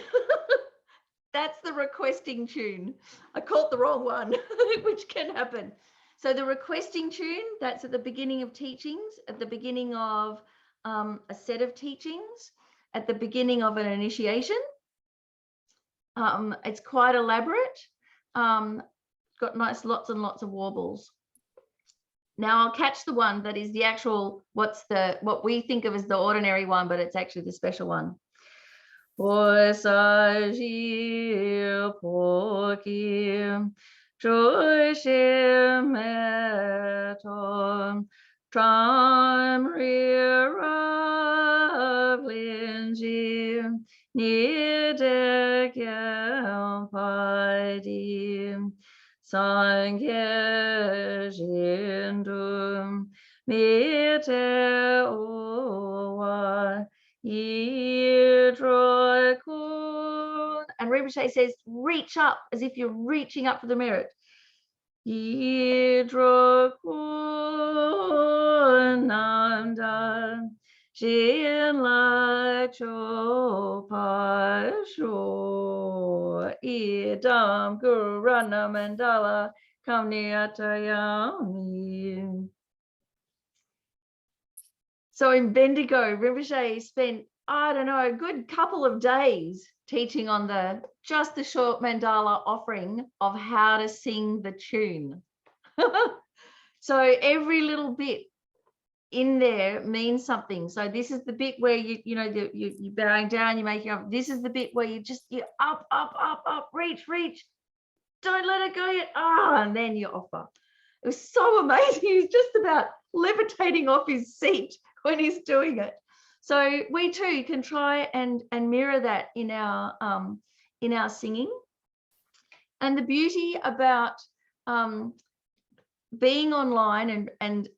That's the requesting tune. I caught the wrong one, which can happen. So the requesting tune, that's at the beginning of teachings, at the beginning of a set of teachings, at the beginning of an initiation. It's quite elaborate. Got nice lots and lots of warbles. Now I'll catch the one that is the actual, what we think of as the ordinary one, but it's actually the special one. Sangye Jindum Mite Owa Yidroi. And Rinpoche says, reach up as if you're reaching up for the merit. Yidroi Namda Jin La Cho Pa Sho Idam Guru Rana Mandala Kamniatayami. So in Bendigo, Rinpoche spent, I don't know, a good couple of days teaching on just the short mandala offering of how to sing the tune. So every little bit in there means something. So this is the bit where you're bowing down, you're making up. This is the bit where you're up, reach, don't let it go yet. And then you offer. It was so amazing. He was just about levitating off his seat when he's doing it. So we too can try and mirror that in our singing. And the beauty about being online and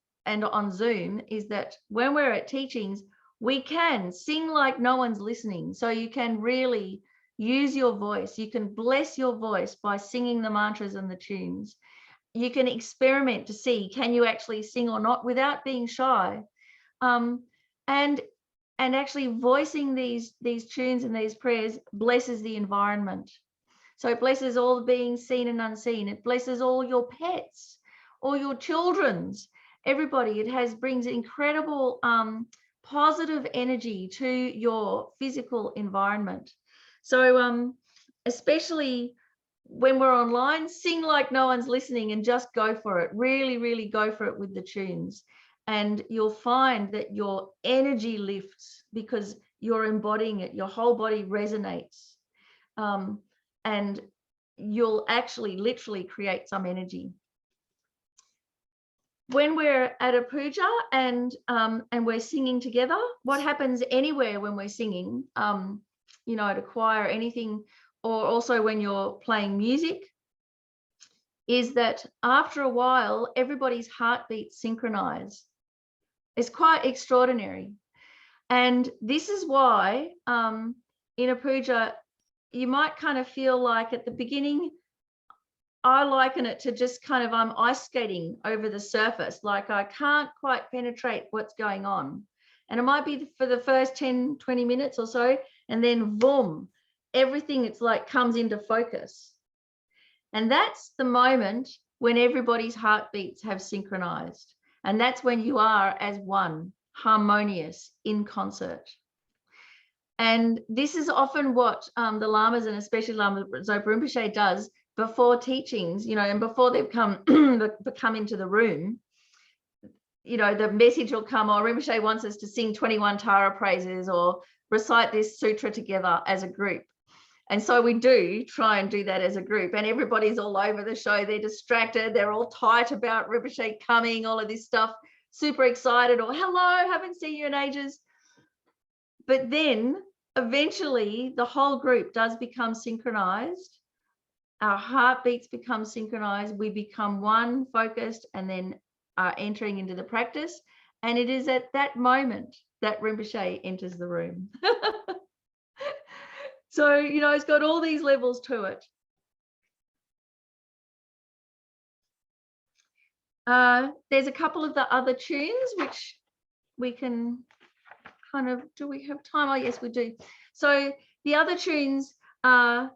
on Zoom is that when we're at teachings, we can sing like no one's listening. So you can really use your voice. You can bless your voice by singing the mantras and the tunes. You can experiment to see, can you actually sing or not without being shy? And actually voicing these tunes and these prayers blesses the environment. So it blesses all the beings seen and unseen. It blesses all your pets, all your children's, everybody. It brings incredible positive energy to your physical environment. So especially when we're online, sing like no one's listening and just go for it. Really, really go for it with the tunes. And you'll find that your energy lifts because you're embodying it. Your whole body resonates. And you'll actually literally create some energy. When we're at a puja and we're singing together, what happens anywhere when we're singing, at a choir or anything, or also when you're playing music, is that after a while, everybody's heartbeats synchronize. It's quite extraordinary. And this is why in a puja, you might kind of feel like at the beginning, I liken it to just kind of I'm ice skating over the surface, like I can't quite penetrate what's going on. And it might be for the first 10, 20 minutes or so, and then boom, everything it's like comes into focus. And that's the moment when everybody's heartbeats have synchronized. And that's when you are as one, harmonious, in concert. And this is often what the lamas, and especially Lama Zopa Rinpoche, does before teachings, and before they've come into the room. The message will come, Rinpoche wants us to sing 21 Tara praises or recite this sutra together as a group. And so we do try and do that as a group, and everybody's all over the show. They're distracted. They're all tight about Rinpoche coming, all of this stuff, super excited, or hello, haven't seen you in ages. But then eventually the whole group does become synchronized. Our heartbeats become synchronized. We become one, focused, and then are entering into the practice. And it is at that moment that Rinpoche enters the room. So, you know, it's got all these levels to it. There's a couple of the other tunes which we can kind of, do we have time? Oh, yes, we do. So the other tunes are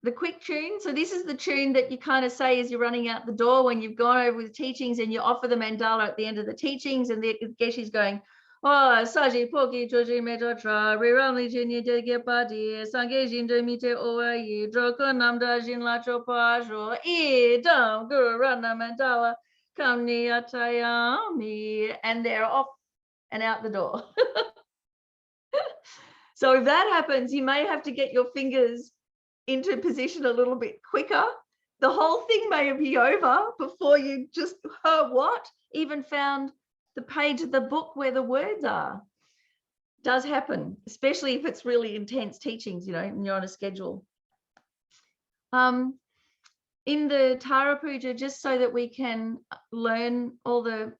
the quick tune. So this is the tune that you kind of say as you're running out the door when you've gone over the teachings and you offer the mandala at the end of the teachings, and the Geshe's going, oh, Saji Poki Joji Metatra, Riramli Jini de Gepadi, Sangejin de Mite Oayi, Droko Namda Jin La Chopajo, Idam Gurana Mandala, Kamni Atayami, and they're off and out the door. So if that happens, you may have to get your fingers into position a little bit quicker. The whole thing may be over before you just even found the page of the book where the words are. Does happen, especially if it's really intense teachings, you know, and you're on a schedule. In the Tara Puja, just so that we can learn all the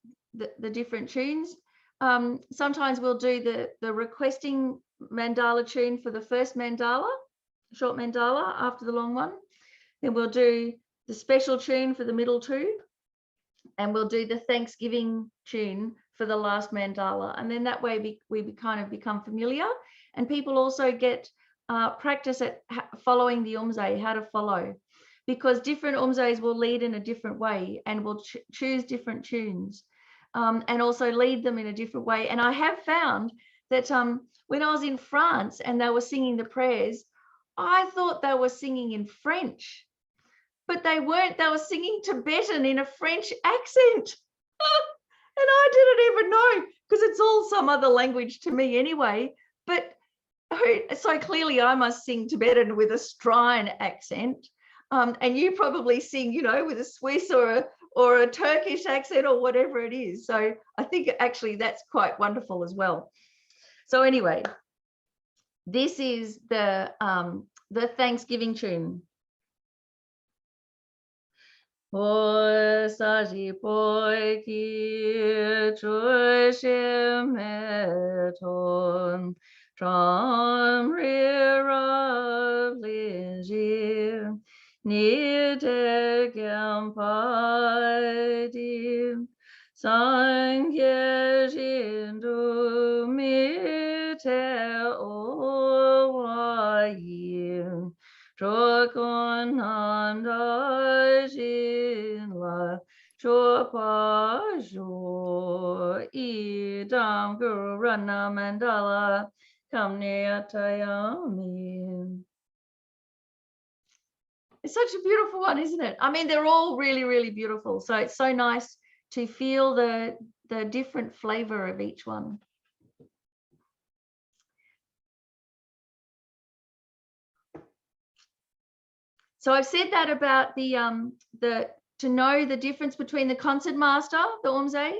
different tunes, sometimes we'll do the requesting mandala tune for the first mandala, short mandala after the long one. Then we'll do the special tune for the middle two, and we'll do the Thanksgiving tune for the last mandala. And then that way we kind of become familiar, and people also get practice at following the umze, how to follow, because different umzes will lead in a different way and will choose different tunes, and also lead them in a different way. And I have found that when I was in France and they were singing the prayers, I thought they were singing in French, but they weren't. They were singing Tibetan in a French accent. And I didn't even know, because it's all some other language to me anyway. But so clearly I must sing Tibetan with a Strine accent. And you probably sing, you know, with a Swiss or a Turkish accent or whatever it is. So I think actually that's quite wonderful as well. So anyway, this is the Thanksgiving tune. O saji poi ki chushem eton tram rira linji ni te gampadi sangye jindu mi te owayi Chokon Nanda Jinla Chopajo Idam Gurana Mandala Kamne Atayami. It's such a beautiful one, isn't it? I mean, they're all really, really beautiful. So it's so nice to feel the different flavor of each one. So I've said that about to know the difference between the concert master, the umze,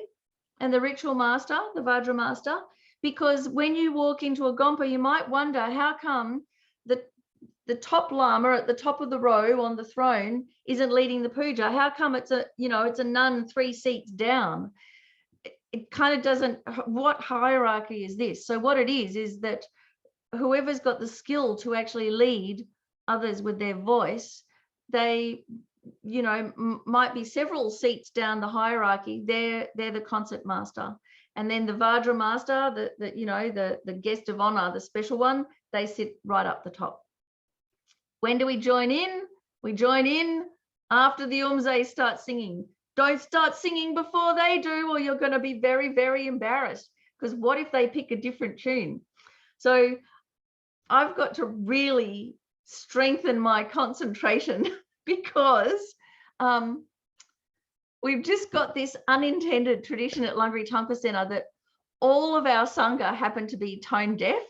and the ritual master, the vajra master, because when you walk into a gompa, you might wonder how come the top lama at the top of the row on the throne isn't leading the puja. How come it's a nun 3 seats down? It kind of doesn't. What hierarchy is this? So what it is that whoever's got the skill to actually lead others with their voice, they, you know, might be several seats down the hierarchy. They're the concert master, and then the vajra master, the guest of honor, the special one, they sit right up the top. When do we join in? We join in after the umze start singing. Don't start singing before they do, or you're going to be very, very embarrassed, because what if they pick a different tune? So I've got to really strengthen my concentration because we've just got this unintended tradition at Langri Tangpa Center that all of our sangha happen to be tone deaf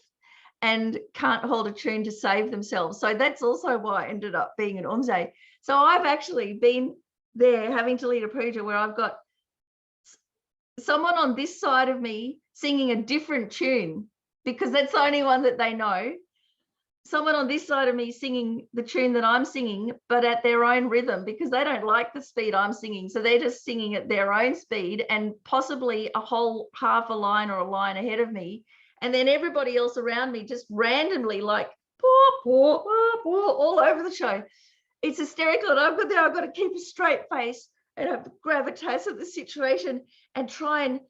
and can't hold a tune to save themselves. So that's also why I ended up being an umze. So I've actually been there having to lead a puja where I've got someone on this side of me singing a different tune because that's the only one that they know. Someone on this side of me singing the tune that I'm singing, but at their own rhythm, because they don't like the speed I'm singing. So they're just singing at their own speed and possibly a whole half a line or a line ahead of me. And then everybody else around me just randomly like all over the show. It's hysterical, and I've got to keep a straight face and have the gravitas of the situation and try and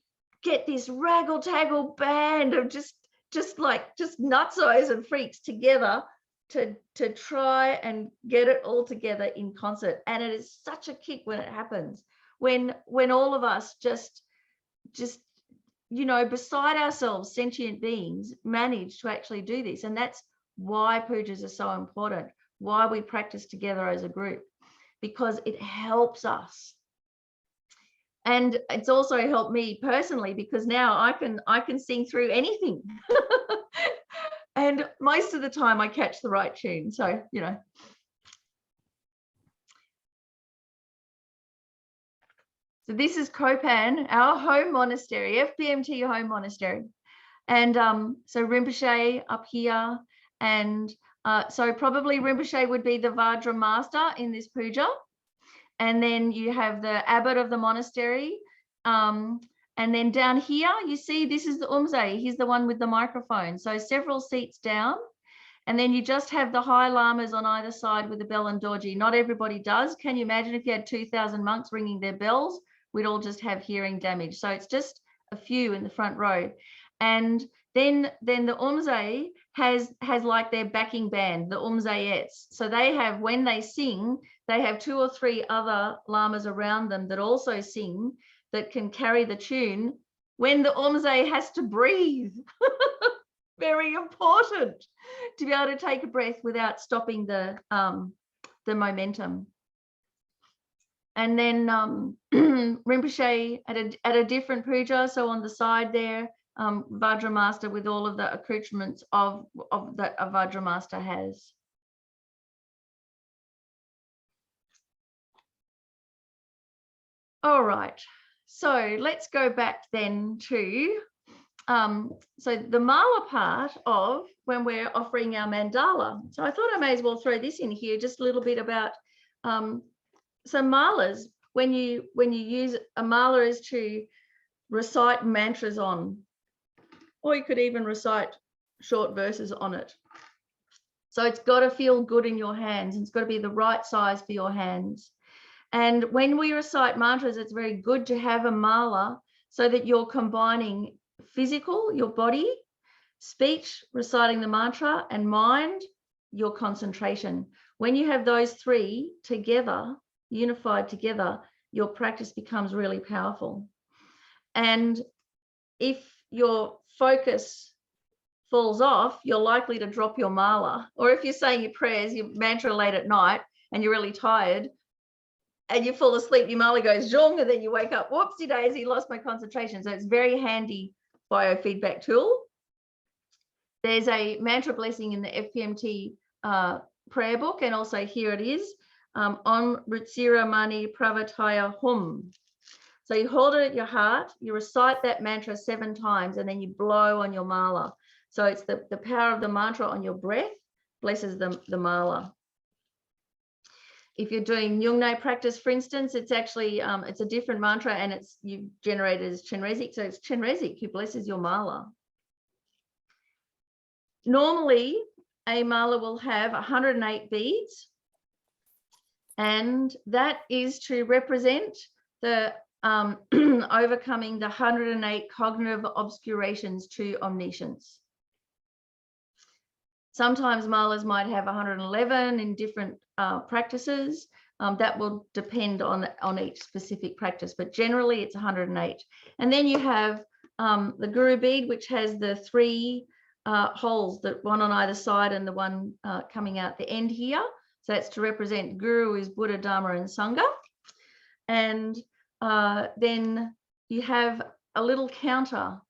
get this raggle-taggle band of just nutsos and freaks together to try and get it all together in concert. And it is such a kick when it happens, when all of us just you know, beside ourselves, sentient beings manage to actually do this. And that's why pujas are so important, why we practice together as a group, because it helps us. And it's also helped me personally, because now I can sing through anything. And most of the time I catch the right tune. So, you know. So this is Kopan, our home monastery, FPMT home monastery. And so Rinpoche up here. And so probably Rinpoche would be the Vajra master in this puja. And then you have the abbot of the monastery. And then down here, you see, this is the Umze. He's the one with the microphone. So several seats down. And then you just have the high lamas on either side with the bell and dorji. Not everybody does. Can you imagine if you had 2,000 monks ringing their bells? We'd all just have hearing damage. So it's just a few in the front row. And then the Umze has like their backing band, the Umzeyettes. So they have, when they sing, they have 2 or 3 other lamas around them that also sing, that can carry the tune when the Umze has to breathe. Very important to be able to take a breath without stopping the momentum. And then Rinpoche at a different puja, so on the side there, Vajra master with all of the accoutrements of that a Vajra master has. All right, so let's go back then to so the mala part of when we're offering our mandala. So I thought I may as well throw this in here, just a little bit about so malas. When you use a mala is to recite mantras on, or you could even recite short verses on it. So it's got to feel good in your hands. It's got to be the right size for your hands. And when we recite mantras, it's very good to have a mala so that you're combining physical, your body, speech, reciting the mantra, and mind, your concentration. When you have those 3 together, unified together, your practice becomes really powerful. And if your focus falls off, you're likely to drop your mala. Or if you're saying your prayers, your mantra late at night, and you're really tired, and you fall asleep, your mala goes zhong, and then you wake up, whoopsie daisy, lost my concentration. So it's very handy biofeedback tool. There's a mantra blessing in the FPMT prayer book, and also here it is, Om Rutsira Mani Pravataya Hum. So you hold it at your heart, you recite that mantra 7 times, and then you blow on your mala. So it's the power of the mantra on your breath blesses the mala. If you're doing Nyungne practice, for instance, it's actually it's a different mantra, and it's you generate it as Chenrezig. So it's Chenrezig who blesses your mala. Normally, a mala will have 108 beads, and that is to represent the overcoming the 108 cognitive obscurations to omniscience. Sometimes malas might have 111 in different practices. That will depend on each specific practice, but generally it's 108. And then you have the guru bead, which has the 3 holes, that one on either side and the one coming out the end here. So that's to represent Guru is Buddha, Dharma, and Sangha. And then you have a little counter.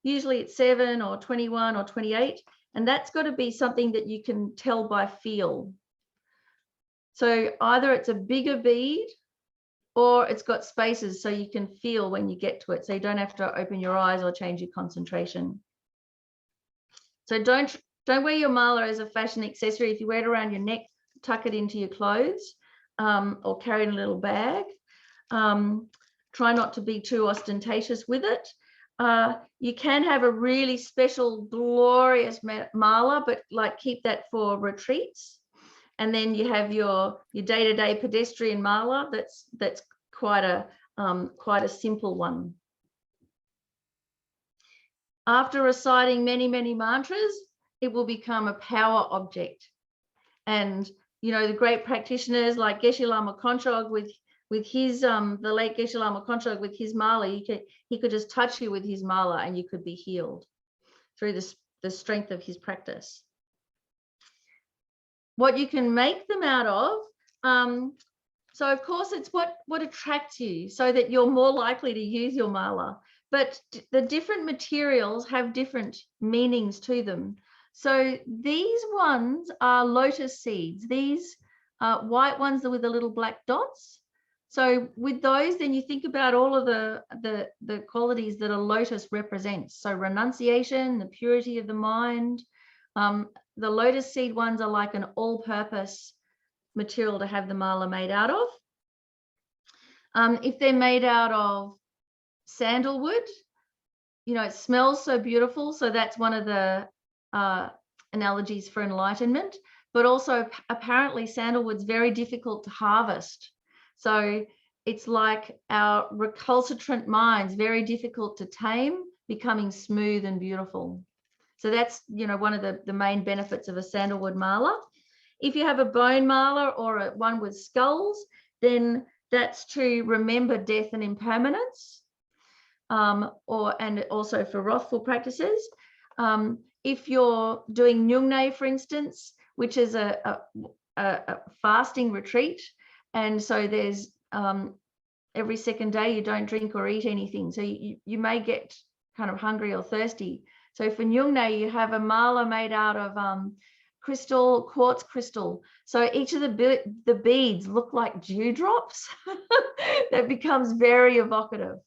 Usually it's 7 or 21 or 28. And that's got to be something that you can tell by feel. So either it's a bigger bead or it's got spaces so you can feel when you get to it. So you don't have to open your eyes or change your concentration. So don't wear your mala as a fashion accessory. If you wear it around your neck, tuck it into your clothes or carry it in a little bag. Try not to be too ostentatious with it. You can have a really special, glorious mala, but like keep that for retreats. And then you have your day-to-day pedestrian mala. That's quite a simple one. After reciting many, many mantras, it will become a power object. And you know, the great practitioners like Geshe Lama Konchog with his the late Geshe Lama Konchog with his mala, he could just touch you with his mala and you could be healed through the strength of his practice. What you can make them out of, so of course it's what attracts you, so that you're more likely to use your mala. But the different materials have different meanings to them. So these ones are lotus seeds. These white ones are with the little black dots. So with those, then you think about all of the qualities that a lotus represents. So renunciation, the purity of the mind. The lotus seed ones are like an all-purpose material to have the mala made out of. If they're made out of sandalwood, you know, it smells so beautiful. So that's one of the analogies for enlightenment. But also apparently sandalwood's very difficult to harvest. So it's like our recalcitrant minds, very difficult to tame, becoming smooth and beautiful. So that's, you know, one of the main benefits of a sandalwood mala. If you have a bone mala or one with skulls, then that's to remember death and impermanence, and also for wrathful practices. If you're doing Nyungne, for instance, which is a fasting retreat, and so there's every second day you don't drink or eat anything, so you may get kind of hungry or thirsty. So for Nyungne, you have a mala made out of quartz crystal. So each of the beads look like dewdrops. That becomes very evocative.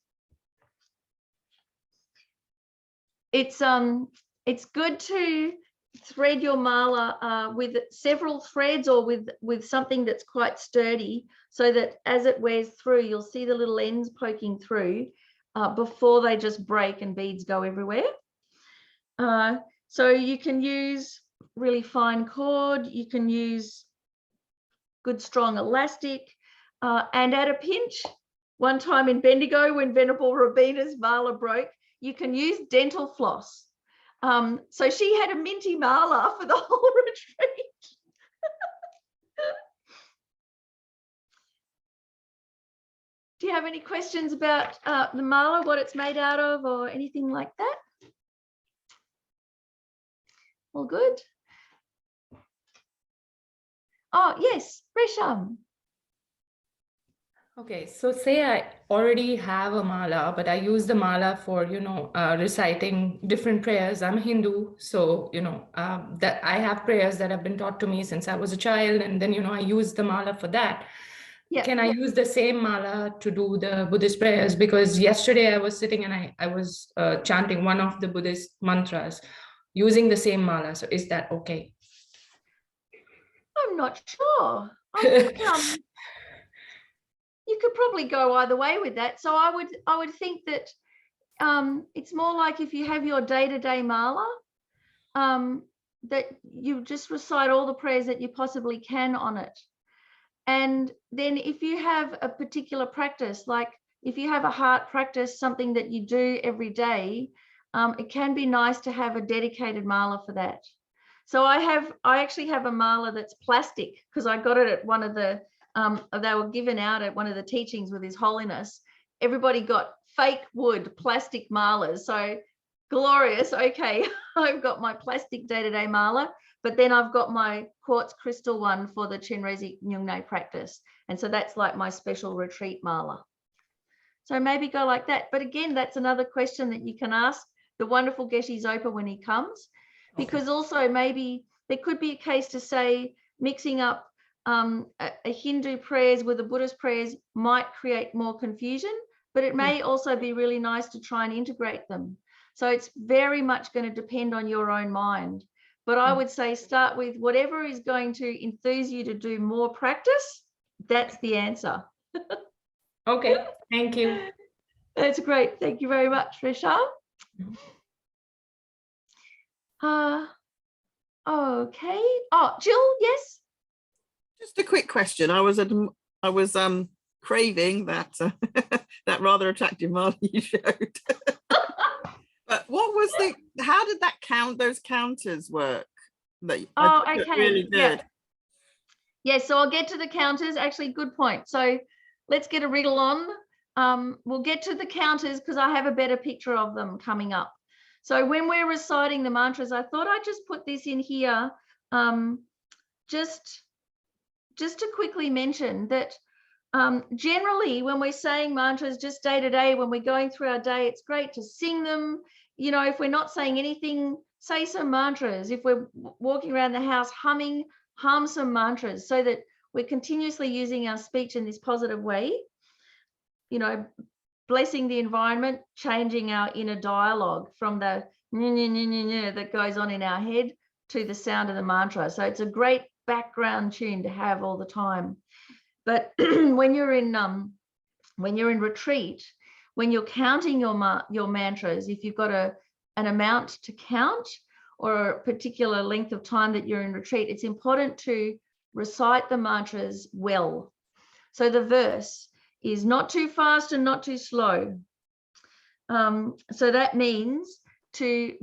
It's good to thread your mala with several threads or with something that's quite sturdy, so that as it wears through, you'll see the little ends poking through before they just break and beads go everywhere. So you can use really fine cord, you can use good strong elastic, and at a pinch, one time in Bendigo when Venerable Robina's mala broke, you can use dental floss. So she had a minty mala for the whole retreat. Do you have any questions about the mala, what it's made out of, or anything like that? All good? Oh, yes, Resham. Okay, so say I already have a mala, but I use the mala for, reciting different prayers. I'm a Hindu, so, that I have prayers that have been taught to me since I was a child. And then, I use the mala for that. Yeah. Can I use the same mala to do the Buddhist prayers? Because yesterday I was sitting and I was chanting one of the Buddhist mantras using the same mala. So is that okay? I'm not sure. I think you could probably go either way with that. So I would think that it's more like if you have your day-to-day mala, that you just recite all the prayers that you possibly can on it. And then if you have a particular practice, like if you have a heart practice, something that you do every day, it can be nice to have a dedicated mala for that. So I actually have a mala that's plastic, because I got it at one of the they were given out at one of the teachings with His Holiness. Everybody got fake wood plastic malas. So glorious. Okay, I've got my plastic day-to-day mala, but then I've got my quartz crystal one for the Chenrezig Nyungne practice. And so that's like my special retreat mala. So maybe go like that. But again, that's another question that you can ask the wonderful Geshe Zopa when he comes, because also maybe there could be a case to say mixing up a Hindu prayers with the Buddhist prayers might create more confusion, but it may also be really nice to try and integrate them. So it's very much going to depend on your own mind. But I would say start with whatever is going to enthuse you to do more practice. That's the answer. Okay, thank you. That's great. Thank you very much, Resham. Okay. Oh, Jill, yes. Just a quick question. I was craving that that rather attractive mala you showed. But what was how did that those counters work? That Okay. Really good. Yeah, so I'll get to the counters. Actually, good point. So let's get a riddle on. We'll get to the counters because I have a better picture of them coming up. So when we're reciting the mantras, I thought I'd just put this in here just to quickly mention that generally when we're saying mantras just day to day, when we're going through our day, it's great to sing them. You know, if we're not saying anything, say some mantras. If we're walking around the house humming, hum some mantras so that we're continuously using our speech in this positive way, you know, blessing the environment, changing our inner dialogue from the that goes on in our head to the sound of the mantra. So it's a great background tune to have all the time. But when you're in retreat, when you're counting your mantras, if you've got an amount to count or a particular length of time that you're in retreat, it's important to recite the mantras well. So the verse is not too fast and not too slow. So that means to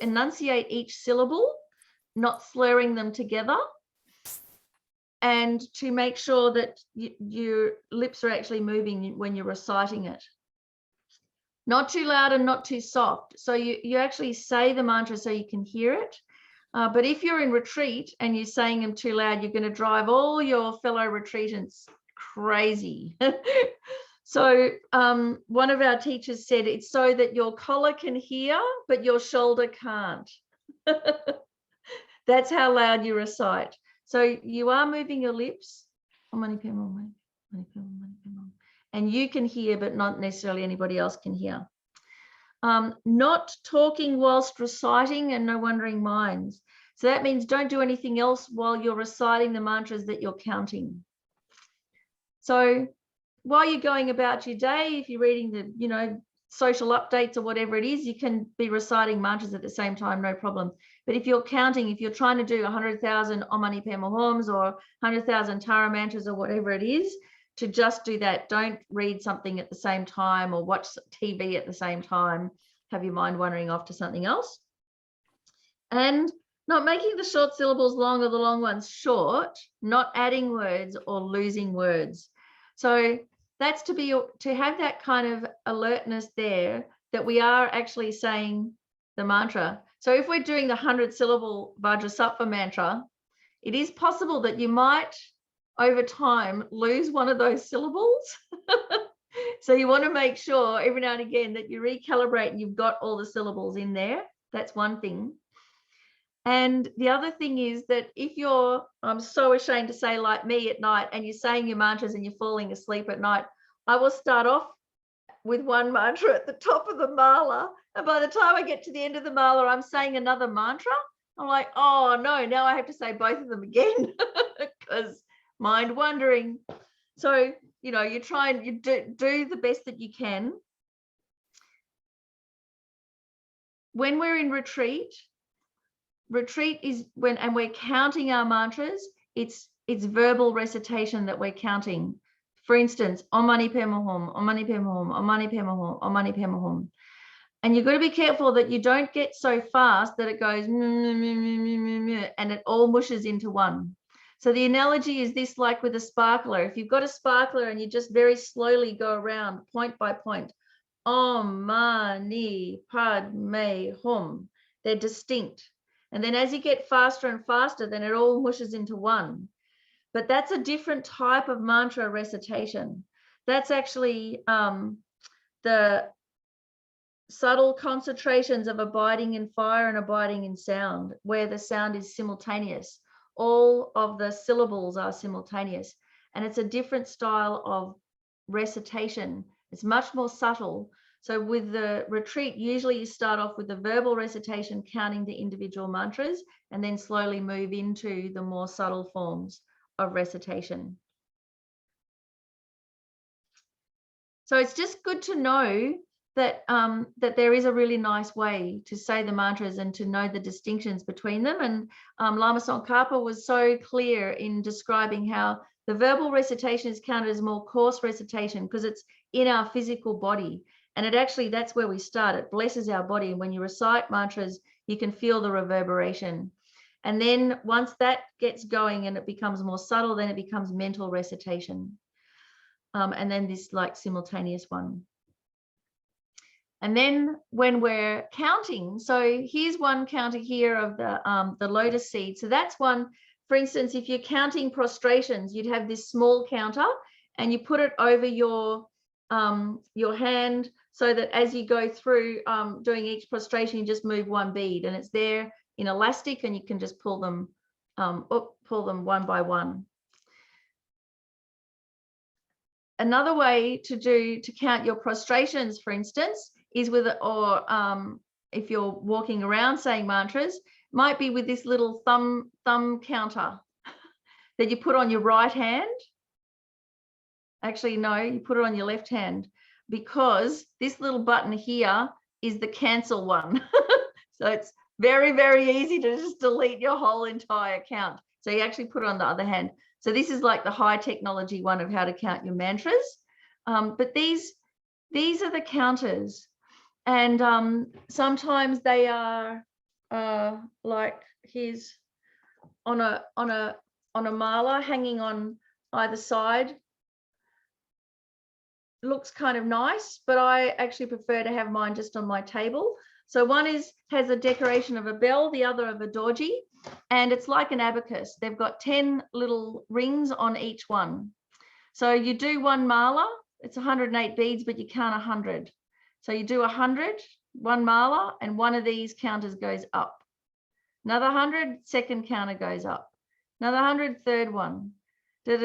enunciate each syllable, not slurring them together, and to make sure that your lips are actually moving when you're reciting it. Not too loud and not too soft. So you actually say the mantra so you can hear it. But if you're in retreat and you're saying them too loud, you're going to drive all your fellow retreatants crazy. So one of our teachers said it's so that your collar can hear, but your shoulder can't. That's how loud you recite. So you are moving your lips. And you can hear, but not necessarily anybody else can hear. Not talking whilst reciting and no wandering minds. So that means don't do anything else while you're reciting the mantras that you're counting. So while you're going about your day, if you're reading the, social updates or whatever it is, you can be reciting mantras at the same time, no problem. But if you're counting, if you're trying to do 100,000 Om Mani Padme Hums or 100,000 Tara mantras or whatever it is, to just do that. Don't read something at the same time or watch TV at the same time. Have your mind wandering off to something else. And not making the short syllables long or the long ones short, not adding words or losing words. So that's to have that kind of alertness there that we are actually saying the mantra. So if we're doing the 100-syllable Vajrasattva mantra, it is possible that you might over time lose one of those syllables. So you want to make sure every now and again that you recalibrate and you've got all the syllables in there. That's one thing. And the other thing is that if you're, I'm so ashamed to say, like me at night, and you're saying your mantras and you're falling asleep at night, I will start off with one mantra at the top of the mala. And by the time I get to the end of the mala, I'm saying another mantra. I'm like, oh no, now I have to say both of them again because mind wandering. So, you try and you do the best that you can. When we're in retreat is when, and we're counting our mantras, it's verbal recitation that we're counting. For instance, Om Mani Padme Hum, Om Mani Padme Hum, Om Mani Padme Hum, Om Mani Padme Hum. And you've got to be careful that you don't get so fast that it goes and it all mushes into one. So the analogy is this, like with a sparkler. If you've got a sparkler and you just very slowly go around point by point, Om Mani Padme Hum, they're distinct. And then as you get faster and faster, then it all mushes into one. But that's a different type of mantra recitation. That's actually the subtle concentrations of abiding in fire and abiding in sound, where the sound is simultaneous. All of the syllables are simultaneous. And it's a different style of recitation. It's much more subtle. So with the retreat, usually you start off with the verbal recitation, counting the individual mantras, and then slowly move into the more subtle forms of recitation. So it's just good to know that that there is a really nice way to say the mantras and to know the distinctions between them. And Lama Tsongkhapa was so clear in describing how the verbal recitation is counted as more coarse recitation because it's in our physical body. And it actually, that's where we start. It blesses our body. And when you recite mantras, you can feel the reverberation. And then once that gets going and it becomes more subtle, then it becomes mental recitation. And then this like simultaneous one. And then when we're counting, so here's one counter here of the lotus seed. So that's one, for instance, if you're counting prostrations, you'd have this small counter and you put it over your hand so that as you go through doing each prostration, you just move one bead and it's there in elastic and you can just pull them one by one. Another way to count your prostrations, for instance, is with, or if you're walking around saying mantras, might be with this little thumb counter that you put on your right hand. Actually, no, you put it on your left hand because this little button here is the cancel one. So it's very, very easy to just delete your whole entire count. So you actually put it on the other hand. So this is like the high technology one of how to count your mantras. But these are the counters. And sometimes they are like here's on a mala hanging on either side. It looks kind of nice, but I actually prefer to have mine just on my table. So one has a decoration of a bell, the other of a dorji, and it's like an abacus. They've got 10 little rings on each one. So you do one mala, it's 108 beads, but you count 100. So you do 100, one mala, and one of these counters goes up. Another 100, second counter goes up. Another 100, third one. Till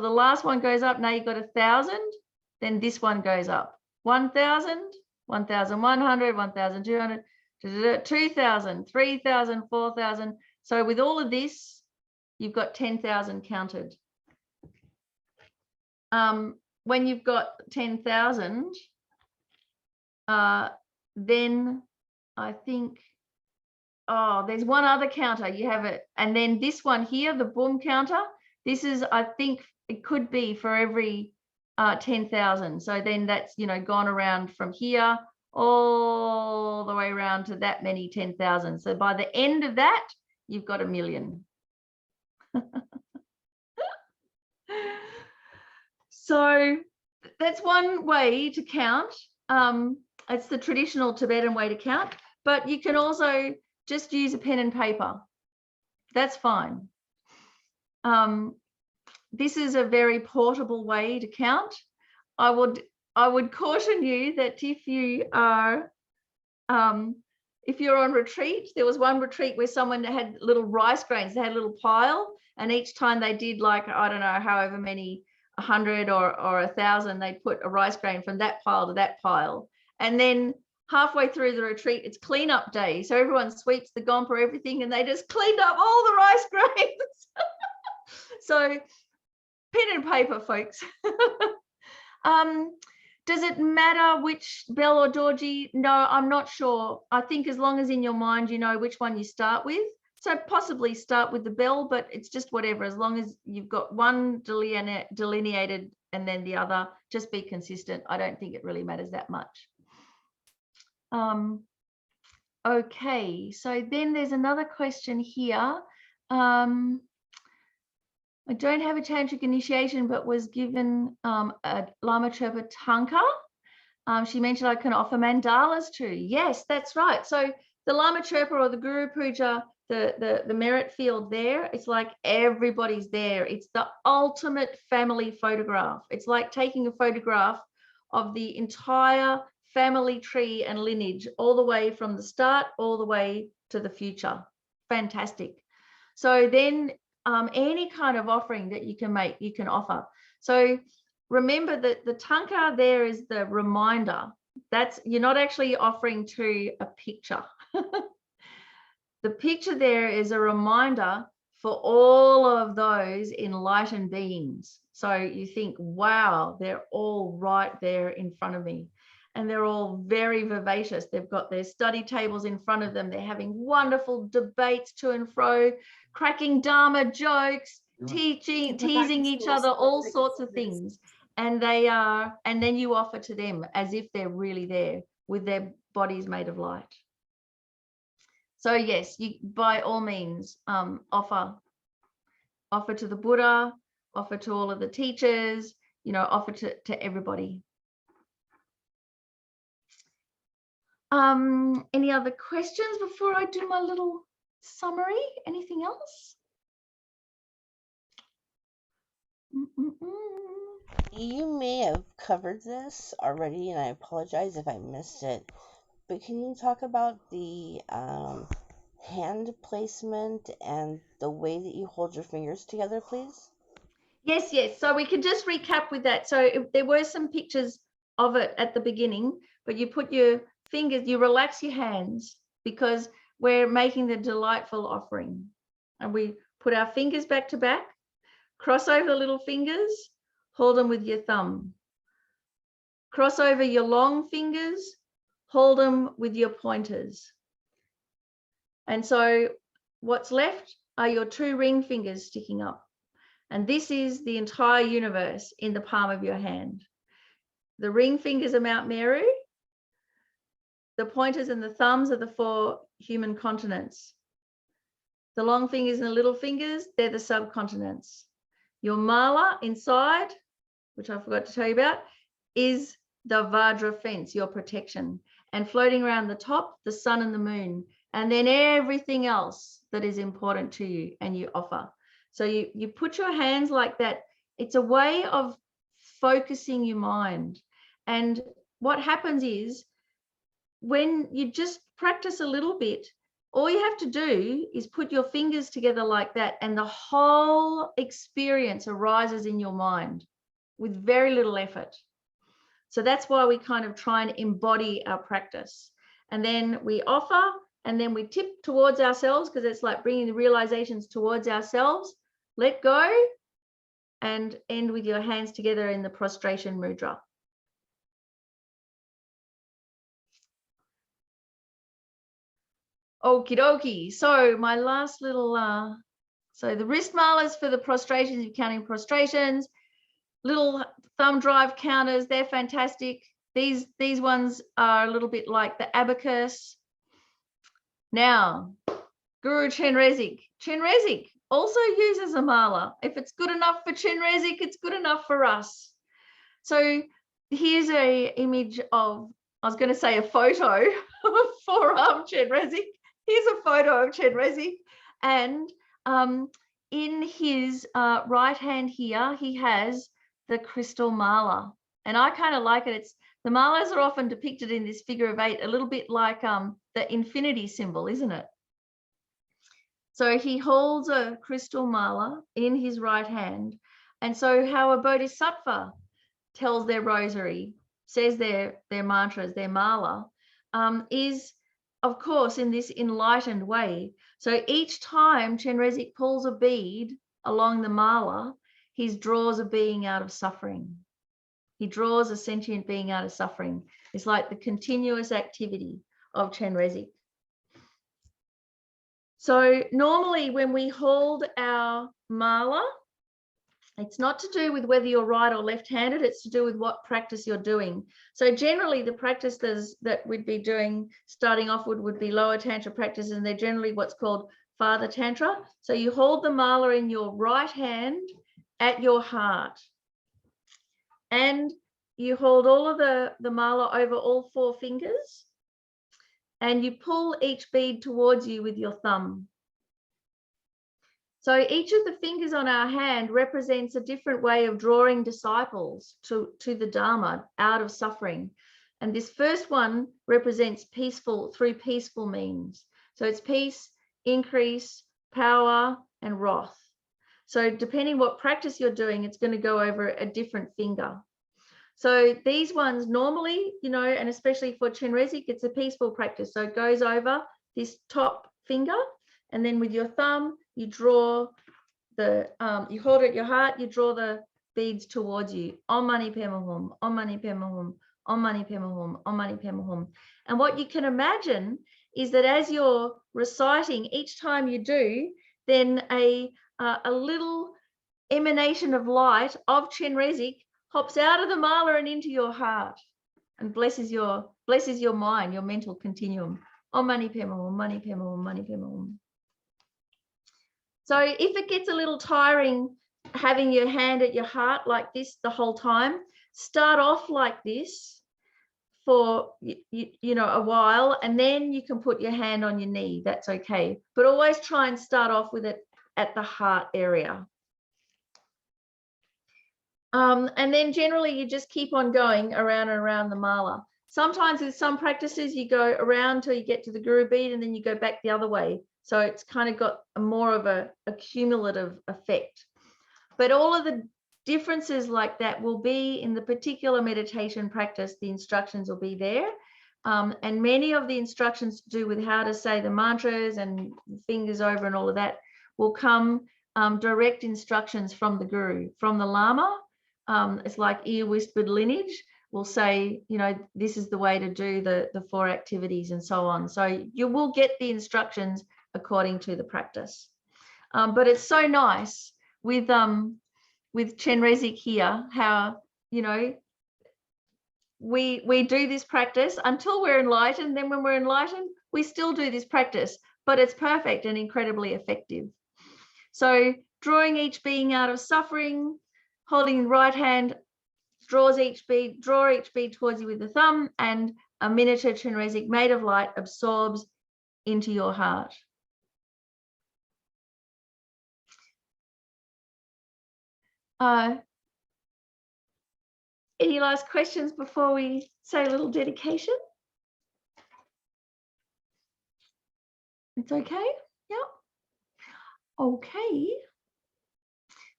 the last one goes up. Now you've got 1,000. Then this one goes up. 1,000, 1,100, 1,200, 2,000, 3,000, 4,000. So with all of this, you've got 10,000 counted. When you've got 10,000, then I think, oh, there's one other counter. You have it. And then this one here, the boom counter, this is, I think it could be for every 10,000. So then that's, you know, gone around from here all the way around to that many 10,000. So by the end of that, you've got 1,000,000. So that's one way to count. It's the traditional Tibetan way to count, but you can also just use a pen and paper. That's fine. This is a very portable way to count. I would caution you that if you are if you're on retreat, there was one retreat where someone had little rice grains, they had a little pile, and each time they did like, I don't know, however many, 100 or 1,000, they put a rice grain from that pile to that pile. And then halfway through the retreat, it's cleanup day. So everyone sweeps the gompa, everything, and they just cleaned up all the rice grains. So pen and paper, folks. Does it matter which bell or dorji? No, I'm not sure. I think as long as in your mind you know which one you start with. So possibly start with the bell, but it's just whatever. As long as you've got one delineated and then the other, just be consistent. I don't think it really matters that much. Okay, so then there's another question here. I don't have a tantric initiation, but was given a Lama Sherpa tanka. She mentioned I can offer mandalas too. Yes, that's right. So the Lama Sherpa or the Guru Puja, the merit field there, it's like everybody's there. It's the ultimate family photograph. It's like taking a photograph of the entire family tree and lineage, all the way from the start, all the way to the future. Fantastic. So then any kind of offering that you can make, you can offer. So remember that the tanka there is the reminder. That's, you're not actually offering to a picture. The picture there is a reminder for all of those enlightened beings. So you think, wow, they're all right there in front of me. and they're all very vivacious. They've got their study tables in front of them. They're having wonderful debates to and fro, cracking Dharma jokes, teasing each other, all sorts of things. And then you offer to them as if they're really there with their bodies made of light. So yes, you by all means offer to the Buddha, offer to all of the teachers, offer to everybody. Any other questions before I do my little summary? Anything else? You may have covered this already, and I apologize if I missed it, but can you talk about the hand placement and the way that you hold your fingers together, please? Yes. So we can just recap with that. So there were some pictures of it at the beginning, but you put your fingers, you relax your hands because we're making the delightful offering. And we put our fingers back to back, cross over the little fingers, hold them with your thumb. Cross over your long fingers, hold them with your pointers. And so what's left are your 2 ring fingers sticking up. And this is the entire universe in the palm of your hand. The ring fingers are Mount Meru. The pointers and the thumbs are the 4 human continents. The long fingers and the little fingers, they're the subcontinents. Your mala inside, which I forgot to tell you about, is the Vajra fence, your protection. And floating around the top, the sun and the moon. And then everything else that is important to you and you offer. So you put your hands like that. It's a way of focusing your mind. And what happens is when you just practice a little bit, all you have to do is put your fingers together like that, and the whole experience arises in your mind with very little effort. So that's why we kind of try and embody our practice. And then we offer, and then we tip towards ourselves, because it's like bringing the realizations towards ourselves. Let go and end with your hands together in the prostration mudra. Okie dokie. So my last little, so the wrist malas for the prostrations, you're counting prostrations, little thumb drive counters, they're fantastic. These ones are a little bit like the abacus. Now, Guru Chenrezig. Chenrezig also uses a mala. If it's good enough for Chenrezig, it's good enough for us. So here's a image of, I was going to say a photo of forearm Chenrezig. Here's a photo of Chenrezig. And in his right hand here, he has the crystal mala. And I kind of like it. It's the malas are often depicted in this figure of 8, a little bit like the infinity symbol, isn't it? So he holds a crystal mala in his right hand. And so how a bodhisattva tells their rosary, says their mantras, their mala, is, of course, in this enlightened way. So each time Chenrezig pulls a bead along the mala, he draws a being out of suffering. He draws a sentient being out of suffering. It's like the continuous activity of Chenrezig. So normally when we hold our mala, it's not to do with whether you're right or left-handed, it's to do with what practice you're doing. So generally the practices that we'd be doing starting off would be lower tantra practices, and they're generally what's called father tantra. So you hold the mala in your right hand at your heart, and you hold all of the mala over all 4 fingers, and you pull each bead towards you with your thumb. So each of the fingers on our hand represents a different way of drawing disciples to the Dharma out of suffering. And this first one represents peaceful, through peaceful means. So it's peace, increase, power, and wrath. So depending what practice you're doing, it's going to go over a different finger. So these ones normally, and especially for Chenrezig, it's a peaceful practice. So it goes over this top finger, and then with your thumb, you draw you hold it at your heart, you draw the beads towards you. Om Mani Padme Hum, Om Mani Padme Hum, Om Mani Padme Hum, Om Mani Padme Hum. And what you can imagine is that as you're reciting, each time you do, then a little emanation of light of Chenrezig hops out of the mala and into your heart and blesses your mind, your mental continuum. Om Mani Padme Hum, Om Mani Padme Hum, Om Mani Padme Hum. So if it gets a little tiring having your hand at your heart like this the whole time, start off like this for you know, a while, and then you can put your hand on your knee. That's okay, but always try and start off with it at the heart area. And then generally you just keep on going around and around the mala. Sometimes with some practices you go around till you get to the guru bead and then you go back the other way, so it's kind of got more of a cumulative effect. But all of the differences like that will be in the particular meditation practice. The instructions will be there, and many of the instructions to do with how to say the mantras and fingers over and all of that will come direct instructions from the guru, from the lama. It's like ear whispered lineage will say, you know, this is the way to do the 4 activities and so on. So you will get the instructions according to the practice. But it's so nice with Chenrezig here, how, you know, we do this practice until we're enlightened. Then when we're enlightened, we still do this practice, but it's perfect and incredibly effective. So drawing each being out of suffering, holding the right hand, draw each bead towards you with the thumb, and a miniature Chenrezig made of light absorbs into your heart. Any last questions before we say a little dedication? It's okay? Yeah. Okay.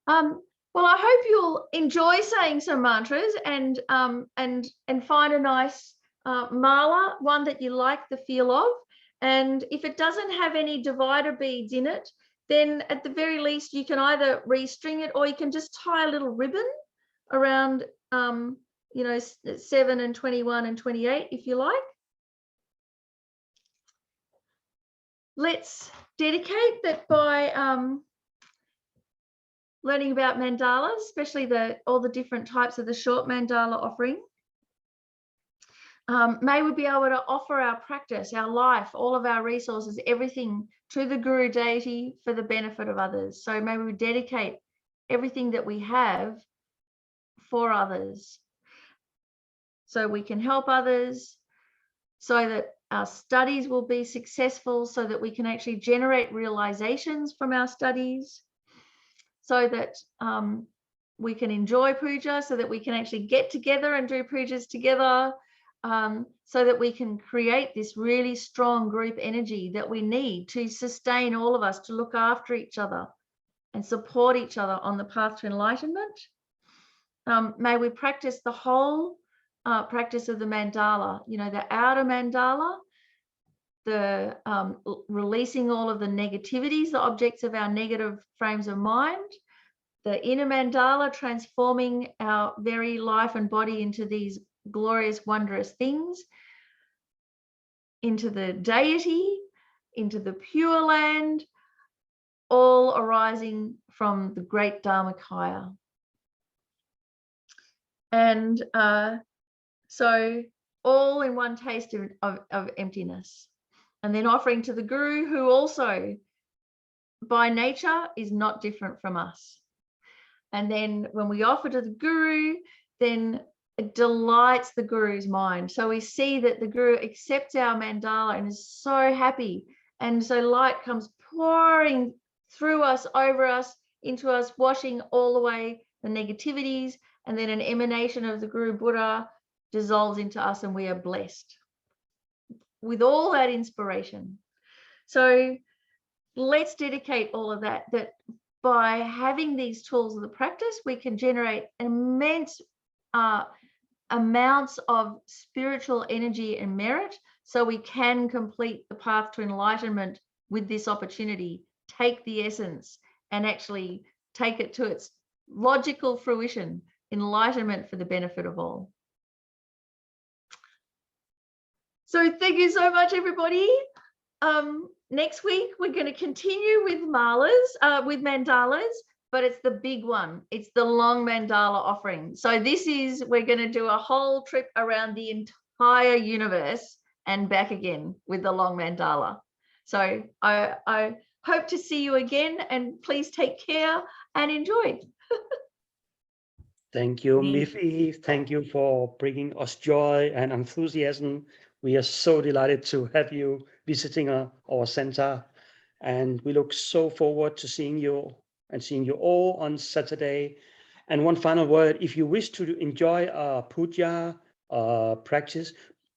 Well, I hope you'll enjoy saying some mantras and find a nice mala, one that you like the feel of. And if it doesn't have any divider beads in it, then at the very least you can either restring it, or you can just tie a little ribbon around, you know, 7 and 21 and 28 if you like. Let's dedicate that by learning about mandalas, especially all the different types of the short mandala offering. May we be able to offer our practice, our life, all of our resources, everything to the Guru deity for the benefit of others. So may we dedicate everything that we have for others, so we can help others, so that our studies will be successful, so that we can actually generate realizations from our studies, so that we can enjoy puja, so that we can actually get together and do pujas together, so that we can create this really strong group energy that we need to sustain all of us, to look after each other and support each other on the path to enlightenment. May we practice the whole practice of the mandala, you know, the outer mandala, the releasing all of the negativities, the objects of our negative frames of mind, the inner mandala, transforming our very life and body into these glorious, wondrous things, into the deity, into the pure land, all arising from the great Dharmakaya. And so all in one taste of emptiness. And then offering to the Guru, who also by nature is not different from us. And then when we offer to the Guru, then it delights the Guru's mind. So we see that the Guru accepts our mandala and is so happy. And so light comes pouring through us, over us, into us, washing all away the negativities. And then an emanation of the Guru Buddha dissolves into us, and we are blessed with all that inspiration. So let's dedicate all of that, that by having these tools of the practice, we can generate immense amounts of spiritual energy and merit, so we can complete the path to enlightenment with this opportunity, take the essence and actually take it to its logical fruition, enlightenment for the benefit of all. So thank you so much, everybody. Next week, we're going to continue with mandalas, but it's the big one. It's the long mandala offering. So we're going to do a whole trip around the entire universe and back again with the long mandala. So I hope to see you again, and please take care and enjoy. Thank you, Miffy. Thank you for bringing us joy and enthusiasm. We are so delighted to have you visiting our center, and we look so forward to seeing you all on Saturday. And one final word, if you wish to enjoy our puja practice,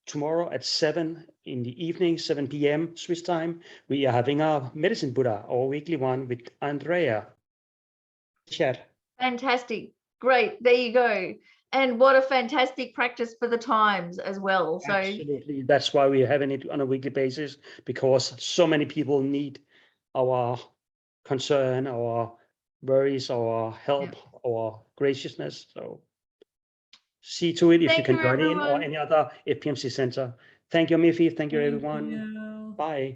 tomorrow at 7 in the evening, 7 p.m. Swiss time, we are having our Medicine Buddha, our weekly one with Andrea. Chat. Fantastic. Great. There you go. And what a fantastic practice for the times as well. So absolutely, that's why we're having it on a weekly basis, because so many people need our concern, our worries, our help, our graciousness. So see to it if you can join in, or any other FPMC center. Thank you, Miffy. Thank you, everyone. Bye.